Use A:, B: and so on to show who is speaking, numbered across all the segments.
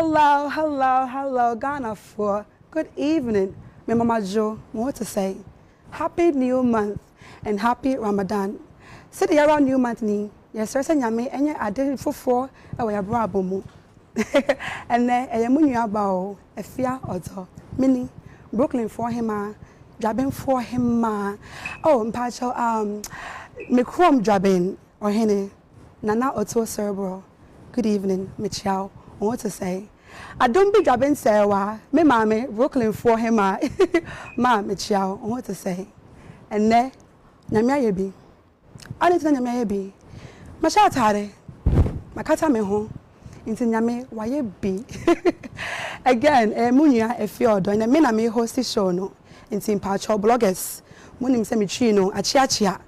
A: Hello, hello, hello, Ghana for good evening. My Mama Jo, what to say? Happy New Month and happy Ramadan. Sit here around New Month ni. Yes, sir, nyame enye ade fofo e we abro abomu. And then eyemu nuaba Efya odo. Mini Brooklyn for him Jabin for him oh mpacho me chrome Jabin or hene Nana Oto Cerebral. Good evening, Michelle. What to say? I don't be Jabin Sewa, me mammy, Brooklyn for him, ma Michelle. What to say? And ne, Namia be. I didn't Namia be. Masha Tare, Makata me home, into Name, why ye be? Again, Munya, Efya, and a Minami hosted show no, into Pacho bloggers, Munim Semichino, a chia.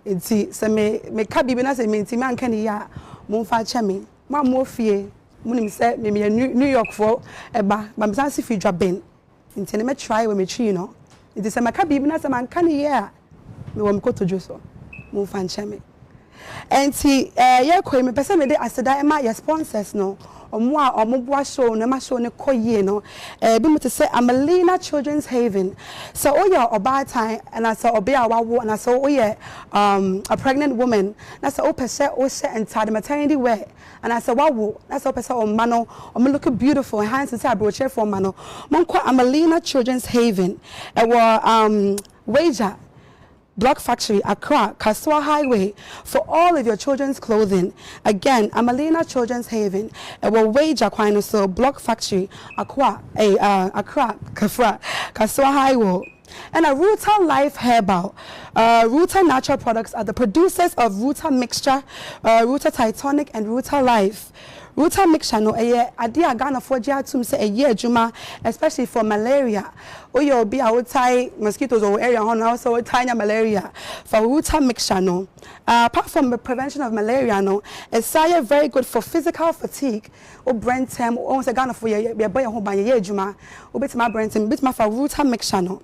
A: Inti, se me kabibina se me inti man kani ya, Monfa chemi, ma mofie. Munim say me New York for eba ba me sansi fi dwaben nti me try we me chi no nti se maka bibi na se man kan ye me wo me kotojo so mo fa nche me enti ye ko me pese me de aseda e ma your sponsors no omo a omo boa show na ma show ne koye no bi mo to say Amelina Children's Haven so o ya oba time and I saw obe a wawo and I saw o ye a pregnant woman na say o pese o she enter the maternity wear. And I said, wow, that's what I said, mano, I'm looking beautiful, and hands inside, bro, chair for mano. Monko Amelina Children's Haven, it was Wager, Block Factory, Accra, Kaswa Highway, for all of your children's clothing. Again, Amelina Children's Haven, it was Wager, so Block Factory, Accra, Kafra, Kaswa Highway. And a Ruta Life Herbal. Ruta Natural Products are the producers of Ruta Mixture, Ruta Titanic, and Ruta Life. Ruta Mixture no adia Ghana for tum say a year juma, especially for malaria. Oyo be outside mosquitoes or area on also tiny malaria. For Ruta Mixture no. Apart from the prevention of malaria no, it's very good for physical fatigue. O brain time o say Ghana for your boy ho ban ye juma. O bit my brain time bit my for Ruta Mixture no.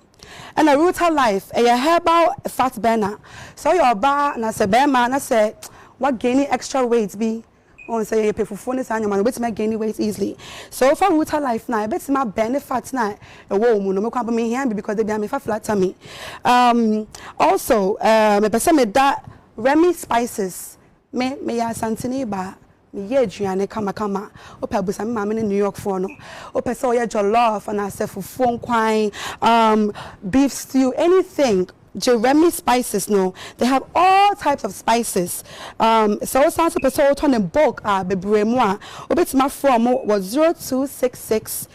A: And a Ruta Life, a herbal fat burner. So your bar na se bema na say what gaining extra weight be on say you pay for phone and your man wait to gain weight easily. So for Ruta Life now, I bet my benefits now a woman no come me here because they be me flat tummy. Also me person me that Remy spices me ya santini ba me ye aduane kama opa busa me mama in New York for no opa so ye jollof and I say fufu nkwan beef stew anything Jeremy spices no they have all types of spices so sounds to person turn in bulk bebre mu a obetima from was 0266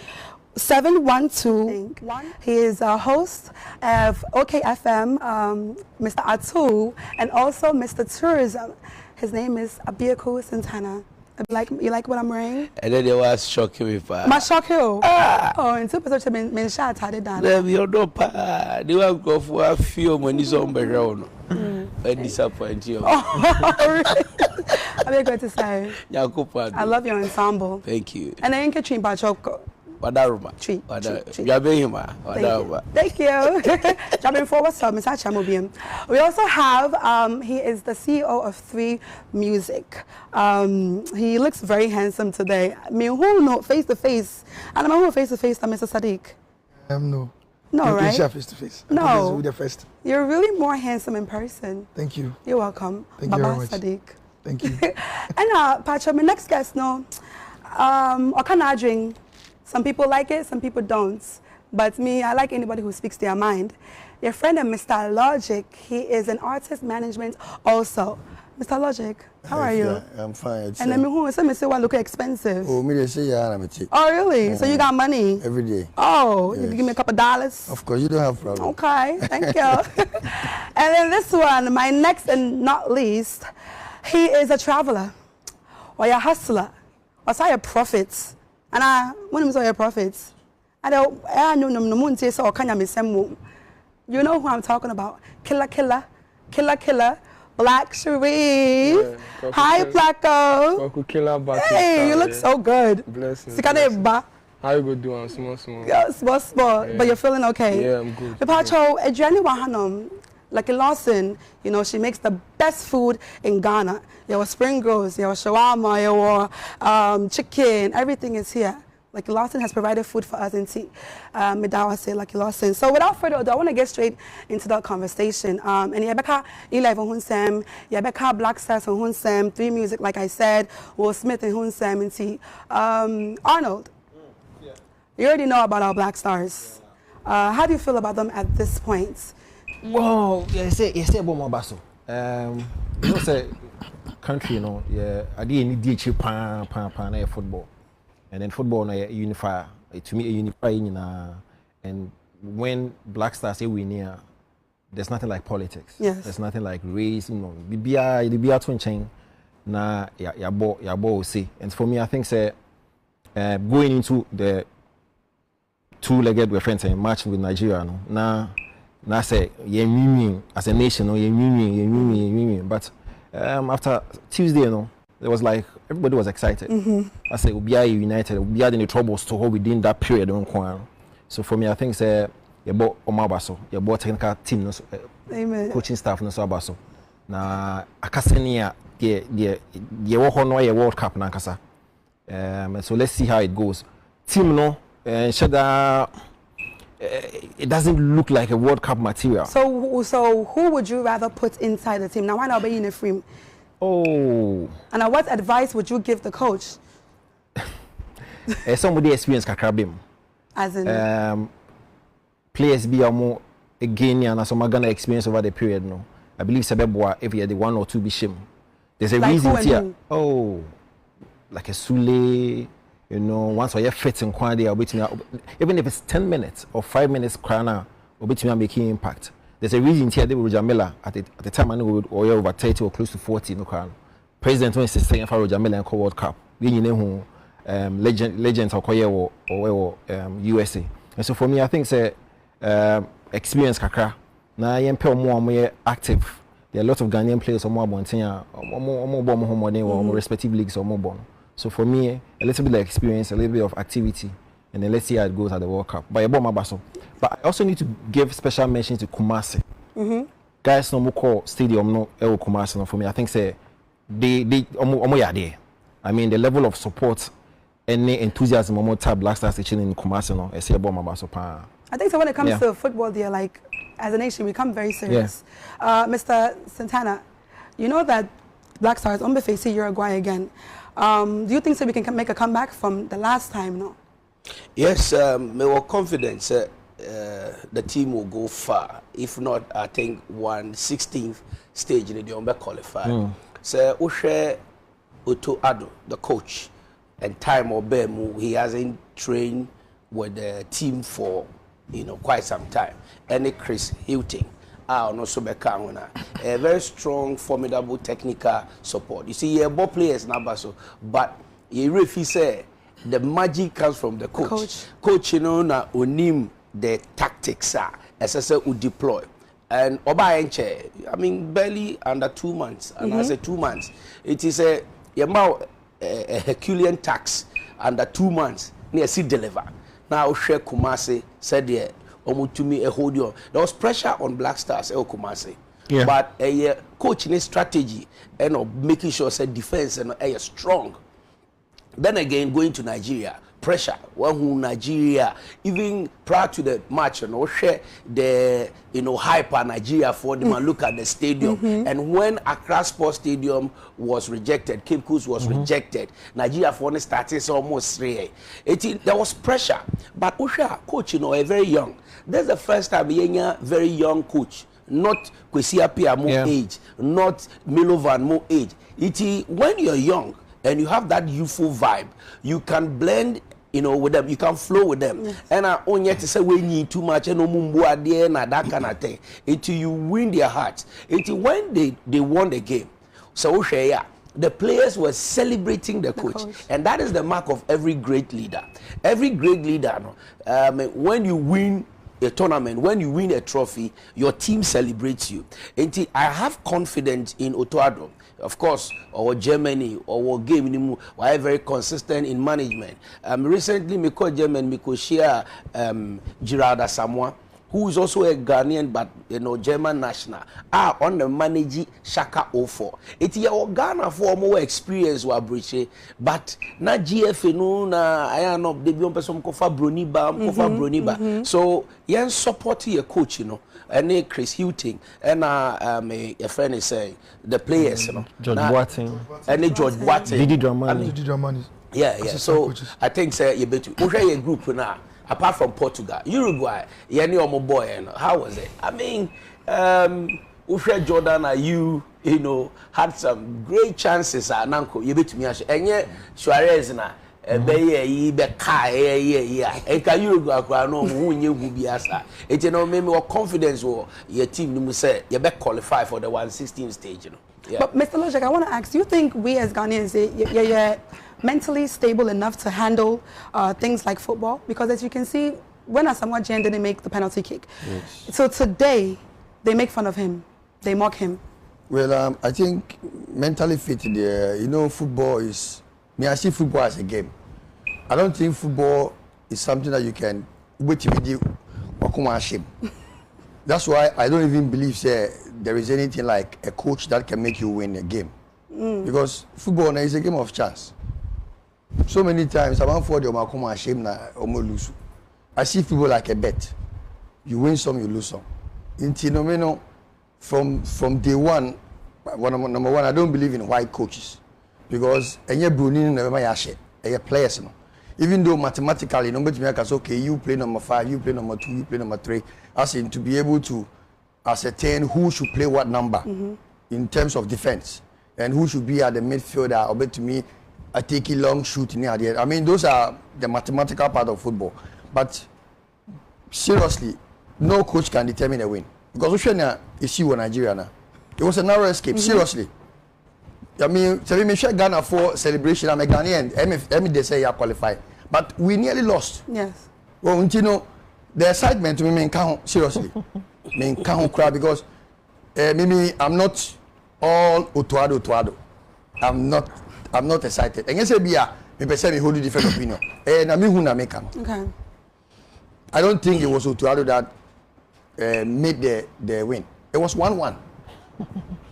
A: 712. He is a host of OKFM, Mr. Atu, and also Mr. Tourism. His name is Abiako Santana. You like what I'm wearing?
B: And then they was shocking me, pa.
A: Ma shock you? Oh, and super such a men shot had it done.
B: You know, pa. They will go for a few when he's on the ground. I disappoint you.
A: Oh, really? I'm going to say. I love your ensemble.
B: Thank you.
A: And I ain't catching Bachoko. Thank you. Jumping forward, so Mr. Chamobium. We also have, he is the CEO of 3MUSIC. He looks very handsome today. Me who know face to face. And I'm who face to face, Mr. Sadiq.
C: No.
A: No, right?
C: Face to face.
A: No.
C: The first.
A: You're really more handsome in person.
C: Thank you.
A: You're welcome.
C: Thank
A: Baba
C: you very much.
A: Sadiq.
C: Thank you.
A: And Pacha, my next guest, no. Okanadring. Some people like it, some people don't. But me, I like anybody who speaks their mind. Your friend, Mr. Logic, he is an artist management also. Mr. Logic, how are you?
C: I'm fine.
A: And then who say what look expensive?
C: Oh, me they say I'm
A: Oh, really? So you got money?
C: every day.
A: Oh,
C: Yes.
A: you can give me a couple dollars?
C: Of course, you don't have problem.
A: Okay, thank you. And then this one, my next and not least, he is a traveler, or a hustler, or say a prophet. And when I your prophets, I know you know who I'm talking about. Killer, Black Sherif.
D: Yeah,
A: Hi, Blacko. Hey, you look so good.
D: Blessings.
A: How
D: you go do? Small.
A: Yeah, small. Yeah. But you're feeling okay?
D: Yeah, I'm good.
A: Pacho, Adriani Wahanum, like in Lawson, you know, she makes the best food in Ghana. Your spring rolls, your shawarma, your chicken, everything is here. Lucky Lawson has provided food for us in tea. Medawa say Lucky Lawson. So without further ado, I want to get straight into that conversation. And Yabeka Eli von Hunsem, Yabeka Black Stars von Hunsem, 3MUSIC, like I said, Will Smith and Hunsem and tea. Arnold, you already know about our Black Stars. How do you feel about them at this point?
D: Well, yes, about more basso. You know, say country, you know, yeah, I didn't need pan football. And then football na unify to me a unify and when Black Stars say we near there's nothing like politics.
A: Yes.
D: There's nothing like race, you know. The BR twin chain na ya bo see. And for me I think say going into the two-legged reference and match with Nigeria no. Na say ye mimi as a nation no ye mimi but after Tuesday you know it was like everybody was excited. I say we are united, we are in the troubles to hold within that period. So for me, I think say you bought Omabaso, you bought technical team, coaching staff, no so abaso. Na akasenia the World Cup na kasa. So let's see how it goes. Team no, shada. It doesn't look like a World Cup material.
A: So who would you rather put inside the team? Now why not be in a frame?
D: Oh.
A: And what advice would you give the coach?
D: Somebody experienced kakrabim.
A: As in?
D: Players be more again and some Ghana experience over the period. No, I believe Sebeboa if you had the 1 or 2 be shame. There's a
A: like
D: reason here. Oh, like a Sule, you know, once you're fit in quantity, even if it's 10 minutes or 5 minutes, crana, or between making impact. There's a reason here they were Jamila at the time I know or over 30 or close to 40 no crown. President was saying for Jamila and World Cup. We know legends or USA. And so for me I think say experience kakra. Na yempe more active. There are a lot of Ghanaian players or more more respective leagues or more born. So for me a little bit of experience, a little bit of activity. And then let's see how it goes at the World Cup. But I also need to give special mention to Kumasi. Guys, no more stadium, no Kumasi. No, for me, I think say they there. I mean, the level of support and enthusiasm more type Black Stars teaching in Kumasi. No, I say about
A: I think so. When it comes to football, they're like as a nation, we become very serious. Mr. Santana, you know that Black Stars on facing Uruguay again. Do you think so we can make a comeback from the last time? No.
B: Yes, we were confident the team will go far. If not, I think 1/16th stage in the Ombe qualified. So, Ushe Uto Ado, the coach, and time Obemu, he hasn't trained with the team for quite some time. And Chris Hilton, also a very strong, formidable technical support. You see, both players now, but if he say the magic comes from the coach. Coach, na onim the tactics as I say we deploy. And Oba Enche, I mean barely under 2 months. And I say 2 months. It is a Herculean tax under 2 months. Near see deliver. Now share Kumasi said there omutumi a hold on. There was pressure on Black Stars Kumasi. Yeah. But a coaching strategy and making sure say defense and a strong. Then again, going to Nigeria, pressure. One who Nigeria, even prior to the match, share the hype on Nigeria for them and look at the stadium. And when Accra Sports Stadium was rejected, Cape Coast was rejected, Nigeria for the started almost 3. There was pressure. But Usha, coach, a very young. That's the first time a very young coach. Not Kwesi Appiah more age, not Milovan more age. When you're young, and you have that youthful vibe, you can blend, with them, you can flow with them. Yes. And I only yet to say we need too much and that kind of thing. Until you win their hearts. Until when they won the game. So the players were celebrating the coach. And that is the mark of every great leader. Every great leader, when you win a tournament, when you win a trophy, your team celebrates you. And I have confidence in Otoado. Of course, our Germany, our game, we're very consistent in management. Recently, me call Germany, me call share Gerard Asamoah, who is also a Ghanaian but German national, are on the manage Shaka 04. It's your Ghana for more experience wa breche, but na GFA no na I know they be on person kofa broniba. So yen support your coach, and Chris Hutton and a friend is saying the players,
D: George Boateng
B: and George Boateng,
C: Didi Dramani.
B: Yeah. So I think say you better a group now. Apart from Portugal, Uruguay, boy, how was it? I mean, Ufre Jordan, you had some great chances at Nanko. You bet me, and yet Suarez na be can Uruguay no who you be asa. It maybe more confidence or your team say you bet qualify for the 1/16 stage. Yeah.
A: But Mr. Logic, I want to ask, do you think we as Ghanaians, you're mentally stable enough to handle things like football? Because as you can see, when Asamoah Gyan didn't make the penalty kick. Yes. So today, they make fun of him. They mock him.
C: Well, I think mentally fit there. Football is... I see football as a game. I don't think football is something that you can... That's why I don't even believe there is anything like a coach that can make you win a game. Because football is a game of chance. So many times, I see football like a bet. You win some, you lose some. From day one, number one, I don't believe in white coaches. Because players. Even though mathematically, okay, you play number 5, you play number 2, you play number 3, as in to be able to ascertain who should play what number in terms of defense and who should be at the midfielder, or to me, I take a long shoot near the end. I mean, those are the mathematical part of football. But seriously, no coach can determine a win. Because you see what Nigeria now. It was a narrow escape, seriously. I mean, we share Ghana for celebration. I'm a Ghanaian. They say you are qualified. But we nearly lost.
A: Yes.
C: Well, the excitement to me can't seriously. Can't cry because maybe I'm not all Otuado. I'm not excited. And yes, me hold a different opinion.
A: Okay.
C: I don't think it was Otuado that made the win. It was 1-1.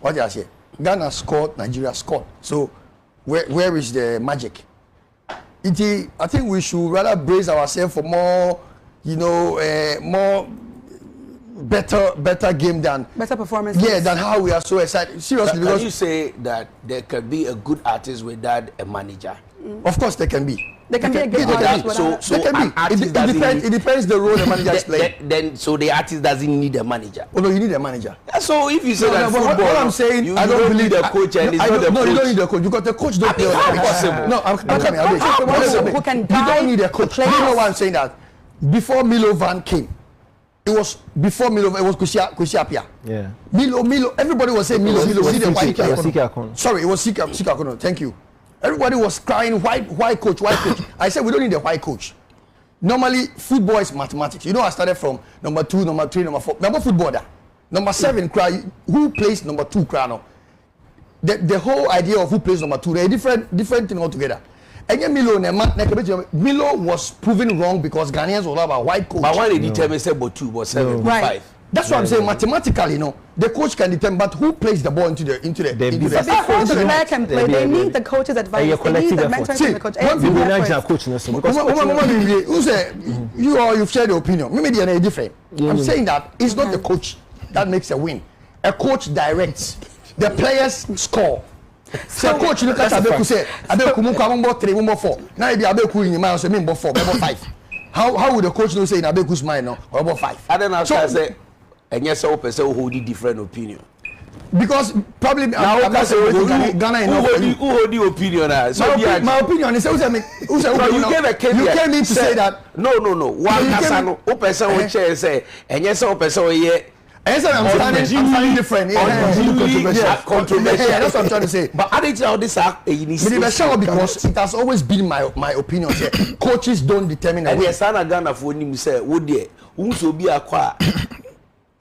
C: What did I say? Ghana scored, Nigeria scored. So where is the magic? I think we should rather brace ourselves for more, more better game than
A: better performance.
C: Yeah, than how we are so excited. Seriously, because
B: can you say that there can be a good artist without a manager?
C: Of course, there can be.
A: They can be a good artist.
C: So it depends the role the manager is playing.
B: Then the artist doesn't need a manager.
C: Oh no, you need a manager.
B: Yeah, so if you say that football,
C: what I'm saying, I don't believe
B: the coach and it's not the coach.
C: No, you don't need a coach because the coach don't play.
B: How possible?
C: No, I'm possible. You don't need a coach. You know why I'm saying that? Before Milovan came, it was before Milo. It was Kusiapia.
D: Yeah.
C: Milo. Everybody was saying Milo. See the white
D: guy.
C: Sorry, it was Sika Kono. Thank you. Everybody was crying, white coach. I said, we don't need a white coach. Normally, football is mathematics. I started from number 2, number 3, number 4. Number footballer. Number 7, cry. Who plays number 2, cry now? The whole idea of who plays number 2, they're different thing altogether. And Milo was proven wrong because Ghanaians were about white coach.
B: But why they determine say but 2, but 7,
A: right.
B: 5?
C: That's what I'm saying. Mathematically, the coach can determine, but who plays the ball into the
A: before the player can play, they need the coach's advice. They need the mentoring from the coach.
C: You've shared your opinion. Maybe they are different. I'm saying that it's not the coach that makes a win. A coach directs. The players score. So coach look at Abeku say Abeku mo 3 mo 4. Now if Abeku in mind say me 4, 5. How would the coach know say in Abeku's mind no or 5?
B: I don't know. So say and yes, so person hold different opinion.
C: Because probably
B: now
C: Ghana
B: who hold the opinion.
C: So my opinion is you came in to say that
B: no. One person who person will say and yes, so person here.
C: I'm standing different.
B: Controversial.
C: That's what I'm trying to say.
B: But I think all this
C: because it has always been my opinion. Coaches don't determine.
B: And yes, Ghana for him say, "Would there? Who be acquire?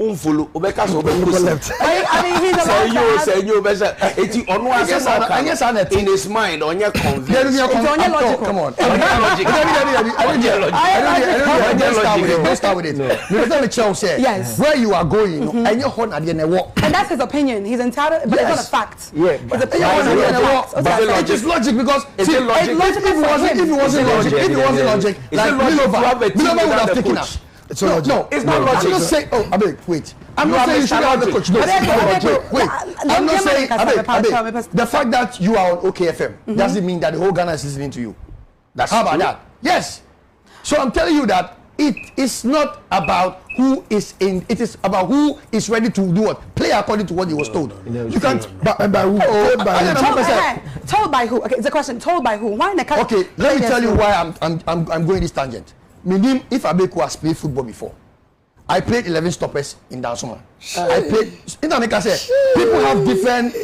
B: unfollow obeka so left.
A: I mean he's a
B: say you better eti onu ase in his mind onye convince
C: come on don't start with it because let me tell you where you are going and your horn at the
A: and that's his opinion he's entitled but it's not a fact his
C: opinion it is logic because if it wasn't logic like Milova would have taken us. No, it's not logic. I'm not saying. Oh, Abeg, wait. I'm not saying you should have the coach. No, wait. I'm not saying. Abeg. The fact that you are on OKFM doesn't mean that the whole Ghana is listening to you. How about that? Yes. So I'm telling you that it is not about who is in. It is about who is ready to do what. Play according to what he was told. You can't. By who?
A: Told by who? Okay, it's a question. Told by who? Why in the country?
C: Okay, let me tell you why I'm going this tangent. Meaning, if Abeku has played football before, I played 11 stoppers in Dansuma. I played. In America, people have different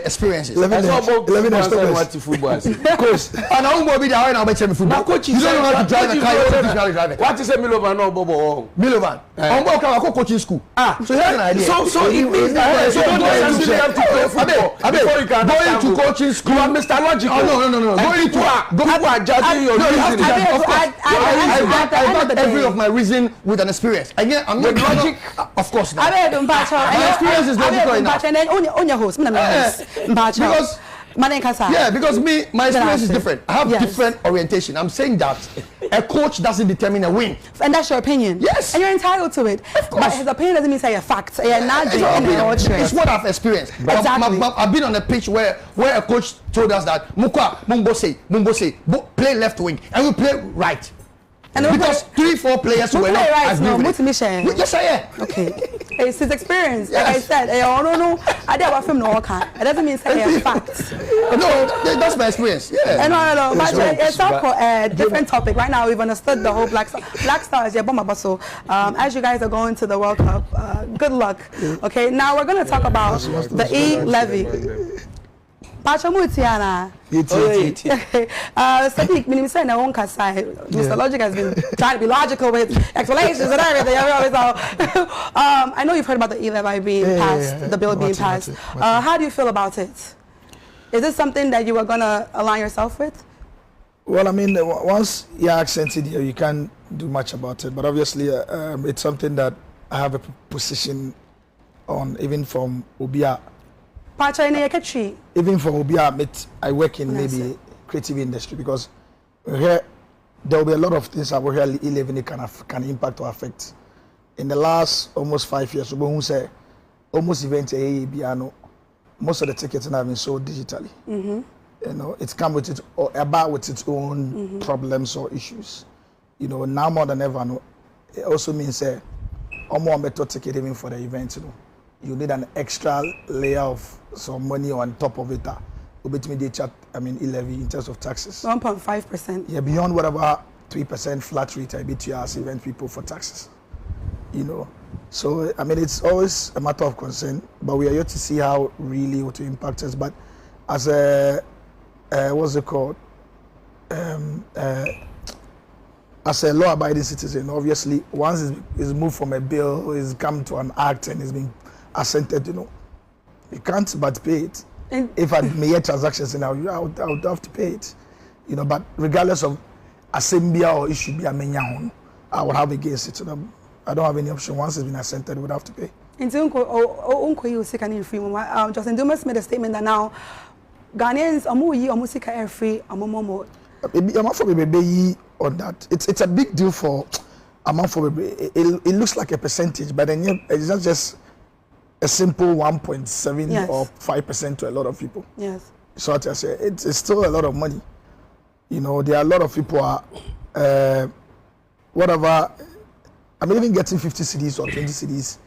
C: experiences.
B: 11 stoppers. Football.
C: Coach, and I won't be there now. Football. Coach, you don't know how to drive a car. You don't know how to drive it.
B: What is a Milovan? No, Bobo.
C: Milovan. I'm going to coaching school. So here's an idea.
B: So it means that you don't necessarily have to play football before you can
C: going to coaching school.
B: You are Mr. Logical.
C: No. Going to
B: people are judging your reasoning.
C: I back every of my reason with an experience. Again, I'm not logic. Of course not. My experience is logical enough.
A: And then on your host,
C: because because my experience is different. I have different orientation. I'm saying that a coach doesn't determine a win.
A: And that's your opinion.
C: Yes.
A: And you're entitled to it. Of course. But his opinion doesn't mean say a fact.
C: It's what I've experienced.
A: Exactly.
C: I've been on a pitch where a coach told us that Mumbose, play left wing and we play right. And because 3-4 players were not agree with it. Yes, I am.
A: Okay. It's his experience. Like I said, I don't know. I did from no can. It doesn't mean say a fact.
C: No, that's my experience. Yeah.
A: No. But it's up for a different topic. Right now, we've understood the whole Black Stars. Yeah, bomba baso. As you guys are going to the World Cup, good luck. Okay. Now we're going to talk about the E-Levy. Pachamutiana. Sadiq, when you say na won't say, Mr. Logic has been trying to be logical with explanations and everything. I know you've heard about the E-Levy being passed, the bill being passed. How do you feel about it? Is this something that you are going to align yourself with?
E: Well, I mean, once you're accented here, you can't do much about it. But obviously, it's something that I have a position on, even from Obia. Even for Obia, I work in maybe creative industry because here there will be a lot of things that really E-Levy can impact or affect. In the last almost 5 years, almost event most of the tickets have been sold digitally. You know, it's come with its own problems or issues. You know, now more than ever, it also means more better ticket even for the event. You need an extra layer of some money on top of it. E-Levy in terms of taxes.
A: 1.5%.
E: Yeah, beyond whatever 3% flat rate I beat you as event people for taxes. You know, so I mean it's always a matter of concern, but we are yet to see how really it will impact us. But as a what's it called? As a law-abiding citizen, obviously, once it's moved from a bill, it's come to an act and it's been assented, you know, you can't but pay it. If I make transactions now, I would have to pay it, you know. But regardless of assembly or issue, I would have against it. So I don't have any option. Once it's been assented, we would have to pay.
A: Justin Dumas made a statement that now Ghanaians are music air free,
E: I'm for baby on that. It's a big deal for amount for baby. It looks like a percentage, but then it's not just a simple 1.7 or 5% to a lot of people.
A: Yes.
E: So I say it's still a lot of money. You know, there are a lot of people are whatever. I mean, even getting 50 CDs or 20 CDs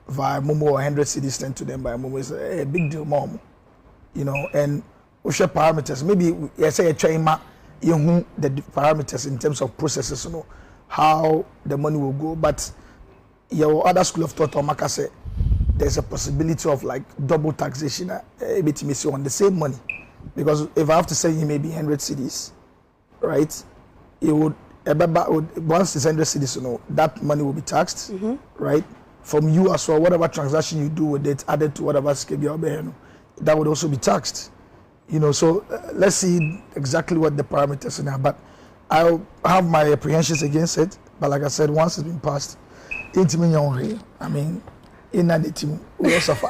E: via Momo or 100 CDs sent to them by Momo is a big deal, mom. You know, and we share parameters. Maybe I say a China, the parameters in terms of processes, you know, how the money will go. But your other school of thought or Maka say there's a possibility of like double taxation on the same money, because if I have to send you maybe 100 CDs, right? It would once it's 100 CDs, you know, that money will be taxed, right? from you as well, whatever transaction you do with it, added to whatever schedule, that would also be taxed. You know, so let's see exactly what the parameters are now. But I'll have my apprehensions against it. But like I said, once it's been passed, I mean, in that team, we will suffer.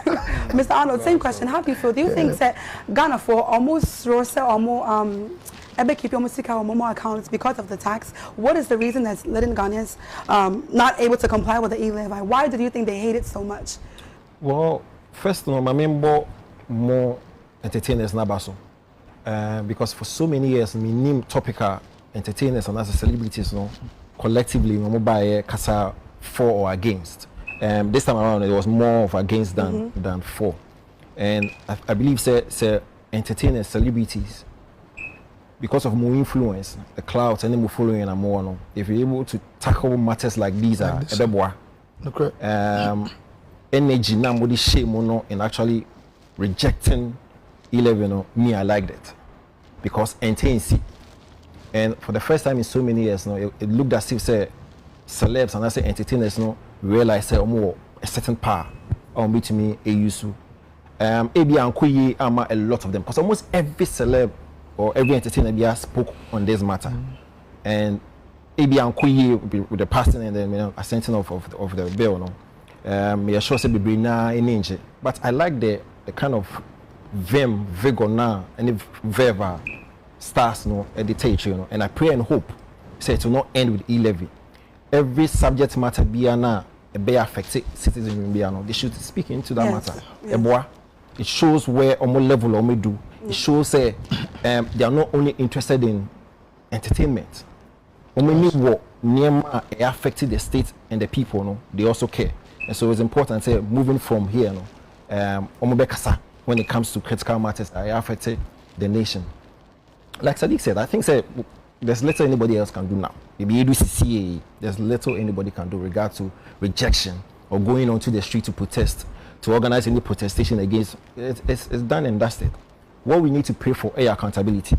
A: Mr. Arnold, same question. How do you feel? Do you think that Ghana for almost or more keep your music or more accounts because of the tax? What is the reason that's letting Ghanaians not able to comply with the e-levy? Why do you think they hate it so much?
D: Well, first, my member more entertainers nabaso, because for so many years, my name topical entertainers and as celebrities, collectively, we buy kasa for or against. This time around, it was more of against than for, and I believe say entertainers, celebrities, because of more influence, the clouds and then more following and more. If you're able to tackle matters like these, energy now body shame in actually rejecting 11. Me, I liked it because entertainment. And for the first time in so many years, it looked as if say celebs and I say entertainers realize say more a certain power on me to me a use. Ebi ankoye ama a lot of them because almost every celeb or every entertainer spoke on this matter, and Ebi ankoye with the passing and then assenting of the bill. Me sure say be na in but I like the kind of vigor now and verve stars editate and I pray and hope say it will not end with e-levy. Every subject matter be affected citizens they should speak into that matter. Yes. It shows where almost level or do. It shows say they are not only interested in entertainment. What affected the state and the people, they also care. And so it's important say moving from here, when it comes to critical matters that affected the nation. Like Sadiq said, I think there's little anybody else can do now. Maybe CCA, there's little anybody can do regard to rejection or going onto the street to protest, to organize any protestation against. It's done and dusted. What we need to pray for is accountability.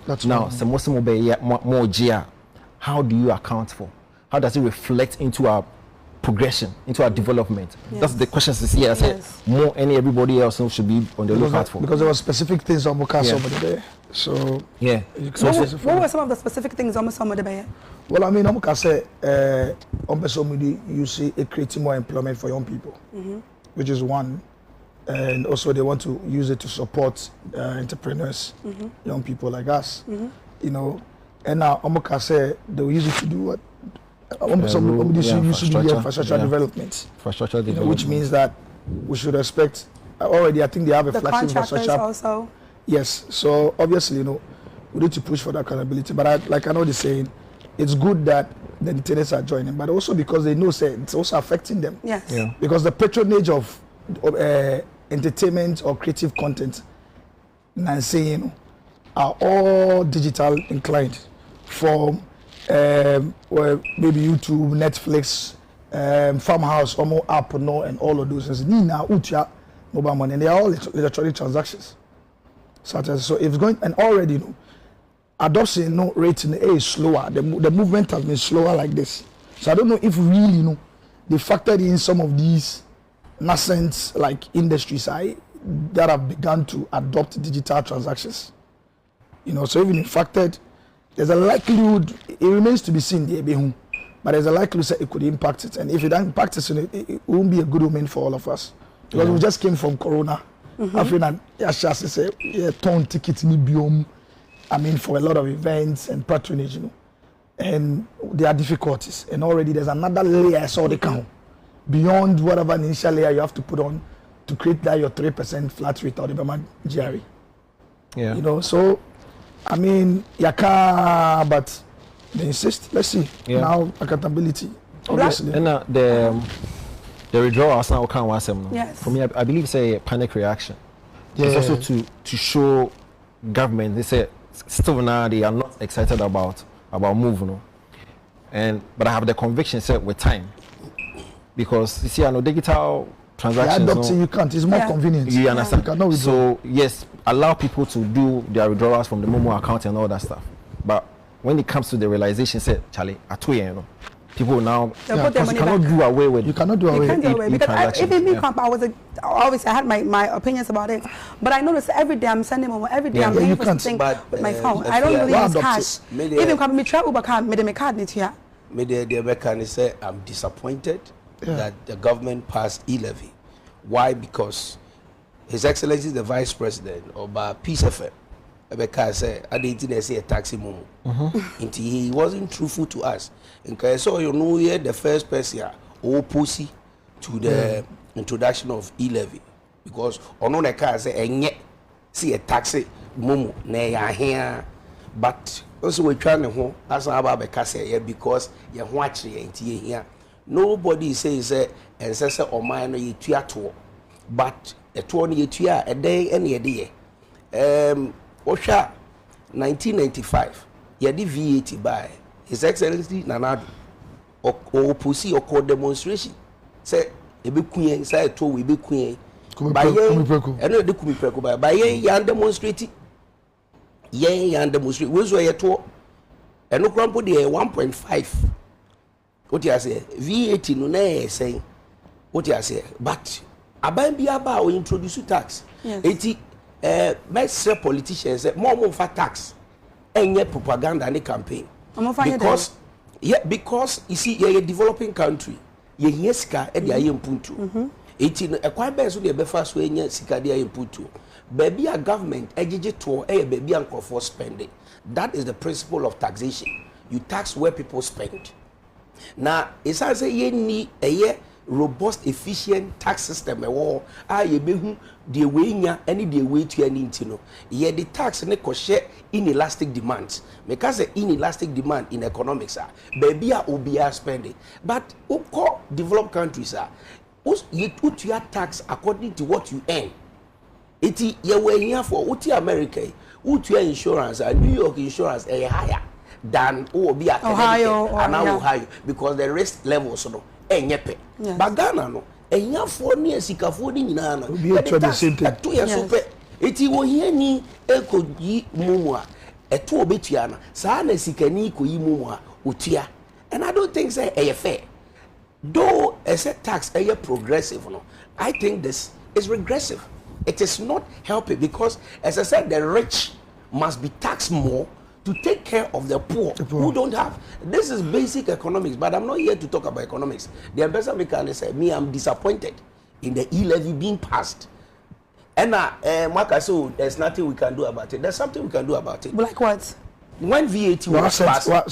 D: That's now, more GR. How do you account for? How does it reflect into our progression, into our development? Yes. That's the questions this year. I said more everybody else should be on the lookout for.
E: Because there were specific things on Mukasa over there. So
A: what were some of the specific things on Mukasa?
E: Well, I mean, Mukasa, you see, it creating more employment for young people, which is one, and also they want to use it to support entrepreneurs, young people like us, you know. And now Mukasa, they will use it to do what? Infrastructure development. Which means that we should respect. Already, I think they have a flexible infrastructure.
A: Also.
E: Yes, so obviously, we need to push for that accountability. But like I know they're saying, it's good that the entertainers are joining, but also because they know it's also affecting them.
A: Yes. Yeah.
E: Because the patronage of entertainment or creative content, are all digital inclined. From maybe YouTube, Netflix, Farmhouse, Omo app, and all of those things. Nina, Utia, mobile money, and they are all electronic transactions. So if going and already adoption rate is slower. The movement has been slower like this. So I don't know if really they factored in some of these nascent like industries that have begun to adopt digital transactions. So even in factored, there's a likelihood, it remains to be seen, but there's a likelihood that it could impact it. And if it impacts it won't be a good omen for all of us. Because we just came from Corona. After torn tickets, for a lot of events and patronage, and there are difficulties. And already there's another layer I saw the count. Beyond whatever initial layer you have to put on to create that your 3% flat rate or the GRE.
D: Yeah.
E: So yaka, but they insist. Let's see. Yeah. Now accountability, obviously.
D: And the withdrawal now can't want them.
A: Yes.
D: For me, I believe it's a panic reaction. Yeah. It's also to show government. They say still now they are not excited about moving. But I have the conviction set with time, because you see, I know digital transactions.
E: Adopting you can't. It's more convenient.
D: You understand?
E: You
D: so yes, allow people to do their withdrawals from the Momo account and all that stuff. But when it comes to the realization, say, Charlie, people now
A: put their money
D: cannot
A: back.
D: do away with.
E: You cannot do away.
A: You can't do away because
D: transaction.
A: even me,
D: Yeah.
A: obviously I had my opinions about it, but I noticed every day I'm sending money, every day I'm paying for something with my phone. I don't really use cash. Even when me travel back home, me card need here.
B: Me the say I'm disappointed that the government passed e-levy. Why? Because His Excellency the Vice President of Peace FM, Rebecca said, I didn't say a taxi momo. Until he wasn't truthful to us. And so you know, here the first person who pussy to the introduction of e-levy, because on the car say enye see a taxi momo na here, but also we trying to as about because you watch here. Nobody says and says or mine you tour, but a 20 year a day any day. Osha 1995 yadi VAT by His Excellency Nanado or pussy or call demonstration say ebe kuyen say to we be kuyen by eno de kumi preko by yan demonstrate yan demonstrate we so ye to eno krampo de 1.5 what you say VAT no na say what you say but aban bi aba o introduce tax eti most politicians more for tax and yet propaganda and campaign because you see you're a developing country you hear ska and you impuntu it in a quite best with the first way sika dia impuntu baby a government ejije to baby anko for spending. That is the principle of taxation. You tax where people spend. Now it's as a ye need a year robust efficient tax system ye behu the way nya any the way to any intino ye the tax ne ko share inelastic demands because the inelastic demand in economics baby obia spending but uko developed countries you put your tax according to what you earn it ye we here for uti America uti insurance New York insurance higher than obia Ohio because the risk levels no enyepe but Ghana no enyafo ni esikafo ni nyina na
E: be the same thing
B: to yeso pe eti wo hia ni ekoyi mumu a eto obetua na saa na sikani koyi mumu a otua and I don't think say e fair though as a tax e progressive no I think this is regressive. It is not helping because as I said the rich must be taxed more to take care of the poor who don't have. This is basic economics, but I'm not here to talk about economics. The ambassador mechanic said, me, I'm disappointed in the e-levy being passed. And Maka, so there's nothing we can do about it. There's something we can do about it.
A: Like what?
B: When VAT was passed, when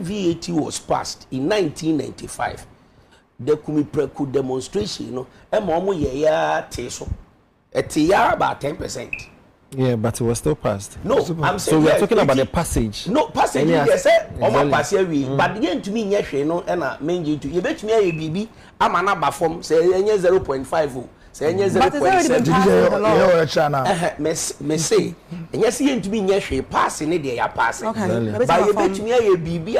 B: VAT was passed in 1995, the Kumipreku demonstration, you know, about 10%.
D: Yeah, but it was still passed.
B: No, I'm saying
D: so we are talking about the passage.
B: No, passage. Yes, pass here. But again, to me, yes, no, and I mean you to you bet me a BB. I'm an abba form. Say 0.5. Say 0.7. Me say, and yes, you to me yes, passing it. They are passing.
A: Okay.
B: But you bet me a BB.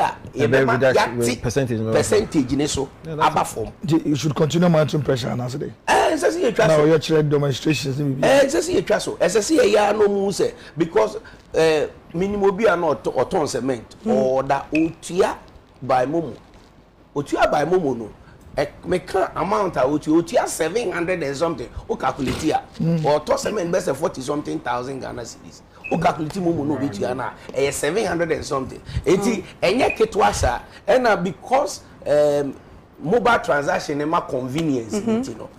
B: Percentage. So abba form.
E: You should continue monitoring pressure and answer.
B: Now
E: you're trying demonstrations.
B: Because minimum be not or ton cement or that otia by momo. Otia by momo no. Make amount otia 700 and something. O calculate here. Or ton cement best 40 something thousand Ghana cedis. O calculate momo no be na 700 and something. Eti enye ketwasa and because mobile transaction ma convenience you know.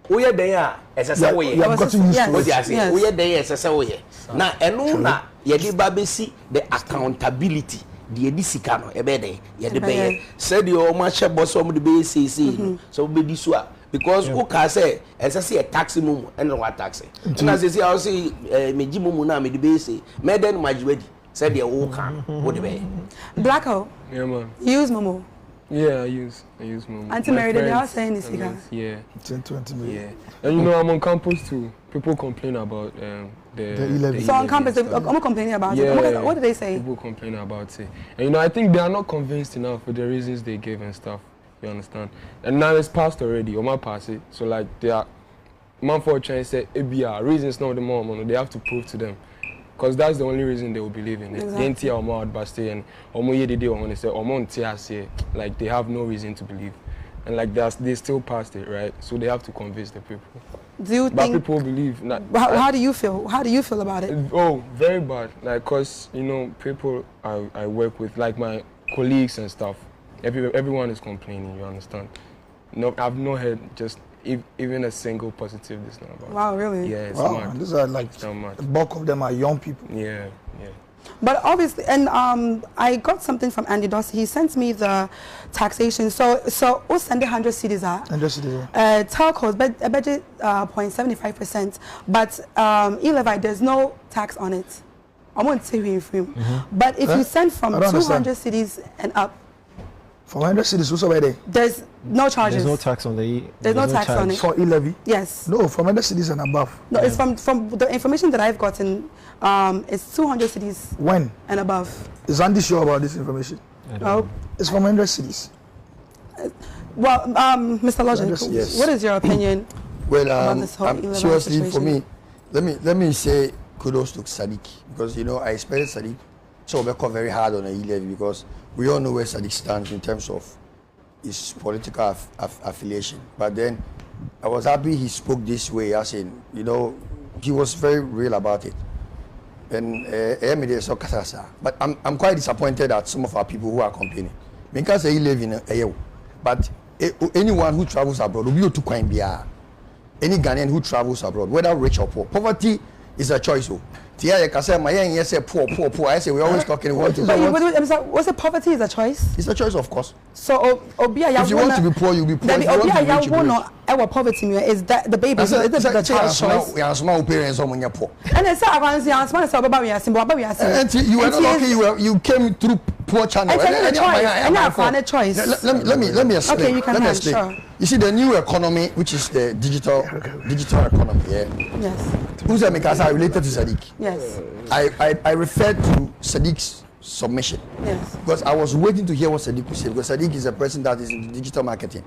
B: We are there as a way.
E: You have gotten used to it.
B: We are there as a way. Now, and now, Yadi Babesi, the accountability, the Edisicano, a bed, Yadi said your match boss on the base, so be this one. Because who can say, as I say, a taxi moon and no taxi. And as I say, I'll say, Mejimuna, the base, Madden, my ready, said the old can. What the way?
A: Black hole.
F: Yeah, man.
A: Use Momo.
F: Yeah, I use Momo.
A: Auntie Mary, they are saying this.
F: Yeah.
E: 10-20 million.
F: Yeah. And you know, I'm on campus too. People complain about the
E: e-levy.
A: So on campus, I'm complaining about it. What do they say?
F: People complain about it. And you know, I think they are not convinced enough with the reasons they gave and stuff. You understand? And now it's passed already. Oma pass it. So like they are man for trying to say ABR reasons not the more, they have to prove to them. because that's the only reason they will believe in it. They ain't and like they have no reason to believe, and like they still passed it, right? So they have to convince the people.
A: Do you think
F: people believe?
A: How do you feel? How do you feel about it?
F: Oh, very bad. Like, cause you know, people I work with, like my colleagues and stuff, everyone is complaining. You understand? No, I've not heard just even a single positive this now about.
A: Wow, really?
F: Yeah, it's
E: Wow,
F: mad.
E: these are like the bulk of them are young people.
F: Yeah.
A: But obviously, and I got something from Andy Dossi. He sent me the taxation. So we send 100 cedis.
E: 100 cedis.
A: Telcos, but a budget 0.75%. But e-levy, there's no tax on it. I won't say we free. But if you send from 200 cedis and up.
E: From 100 cedis, what's already?
A: There's no charges.
D: There's no tax on the
A: There's no tax on it.
E: For e-levy?
A: Yes.
E: No, from 100 cedis and above.
A: No, it's from the information that I've gotten. It's 200 cedis.
E: When?
A: And above.
E: Is Andy sure about this information?
A: Oh.
E: It's from 100 cedis.
A: Well, Mr. Logic,
C: yes.
A: What is your opinion
C: Well,
A: about this whole e-levy
C: seriously,
A: situation?
C: for me, let me say kudos to Sadiq, because you know I expected Sadiq to work very hard on the e-levy, because we all know where Sadiq stands in terms of his political affiliation. But then I was happy he spoke this way, as in, you know, he was very real about it. And but I'm quite disappointed at some of our people who are complaining. Because they live in a but anyone who travels abroad, any Ghanaian who travels abroad, whether rich or poor, poverty is a choice. Poor. I say we're always talking about it.
A: What's the poverty is a choice?
C: It's a choice, of course.
A: So
C: if you want to be poor, you'll be poor. If you want to be rich, you'll be rich.
A: Our poverty is that the baby is the child's choice.
C: We are small parents when you're poor.
A: And it's around
C: And you were not lucky. You came through poor channel.
A: And choice.
C: Let me explain.
A: Okay, you can explain. Sure.
C: You see the new economy, which is the digital economy. Yeah.
A: Yes.
C: Who's that? Because I related to Sadiq.
A: Yes.
C: I referred to Sadiq's submission.
A: Yes.
C: Because I was waiting to hear what Sadiq would say. Because Sadiq is a person that is in digital marketing.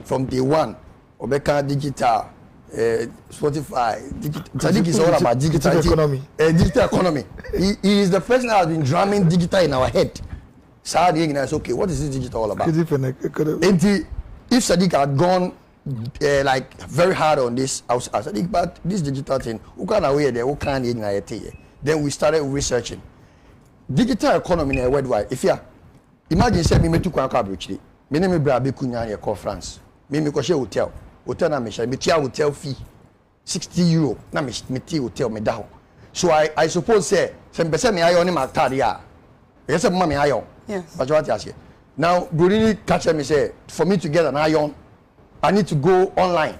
C: From day one, Obeka digital, Spotify, Sadiq is all about digital
E: economy.
C: Digital economy. He is the person that has been drumming digital in our head. Sadiq is okay. What is this digital all about? And if Sadiq had gone like very hard on this, I was Sadiq, but this digital thing, then we started researching digital economy in a worldwide. If you imagine, say me to Kwanka me name Brabe Kunya call France. Me hotel na me hotel fee €60. Na me hotel me down. So I suppose say some person me ayo ni mataria. Yes, me ayo.
A: Yes.
C: But what you say? Now Bruni catch me say for me to get an iron, I need to go online.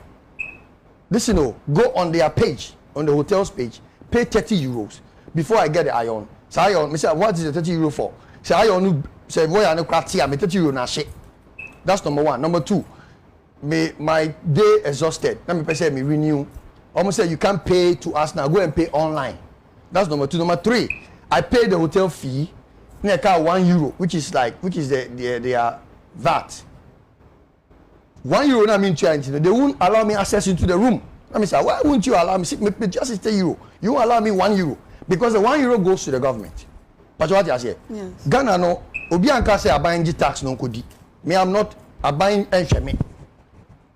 C: Listen, go on their page, on the hotel's page, pay €30 before I get the iron. So iron, me say what is the €30 for? Say iron say boy I no crafty, me €30 na shit. That's number one. Number two, my day exhausted. Let me say me renew. Almost say you can't pay to us now. Go and pay online. That's number two. Number three, I pay the hotel fee. €1, which is their VAT. €1 na mean they won't allow me access into the room. Let me say, why won't you allow me? Just €1. You won't allow me €1 because the €1 goes to the government. But what you say?
A: Yes.
C: Ghana no. Obianka say abuying tax no kodi. Me, I'm not abuying me.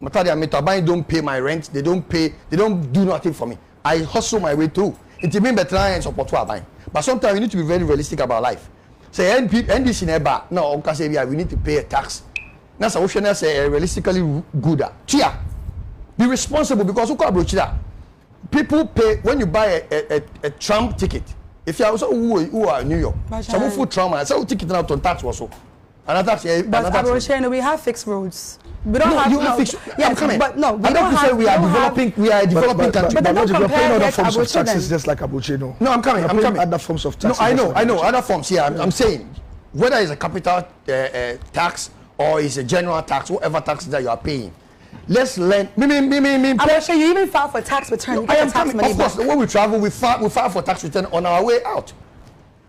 C: Abuying don't pay my rent. They don't do nothing for me. I hustle my way through. It means better and support what I buy. But sometimes we need to be very realistic about life. Say NDC never no we need to pay a tax. That's what I say realistically good. Chia. Be responsible because people pay when you buy a tram ticket. If you are also who are in New York, some food trauma, so ticket out on tax also.
A: But we have fixed roads. We don't have.
C: You have fixed.
A: Yes, but no, we don't have.
C: We are developing. We are a developing country.
E: But
A: don't
E: you're paying other
A: compare
E: forms of taxes
A: then.
E: just like Abuche, no.
C: No, I'm coming.
E: Other forms of taxes.
C: No, I know. Other forms. Yeah, I'm saying whether it's a capital tax or it's a general tax, whatever tax that you are paying. Let's learn.
A: I'm sure you even file for tax return. You
C: I am
A: get tax
C: coming.
A: money
C: Of course,
A: back.
C: when we travel, we file for tax return on our way out.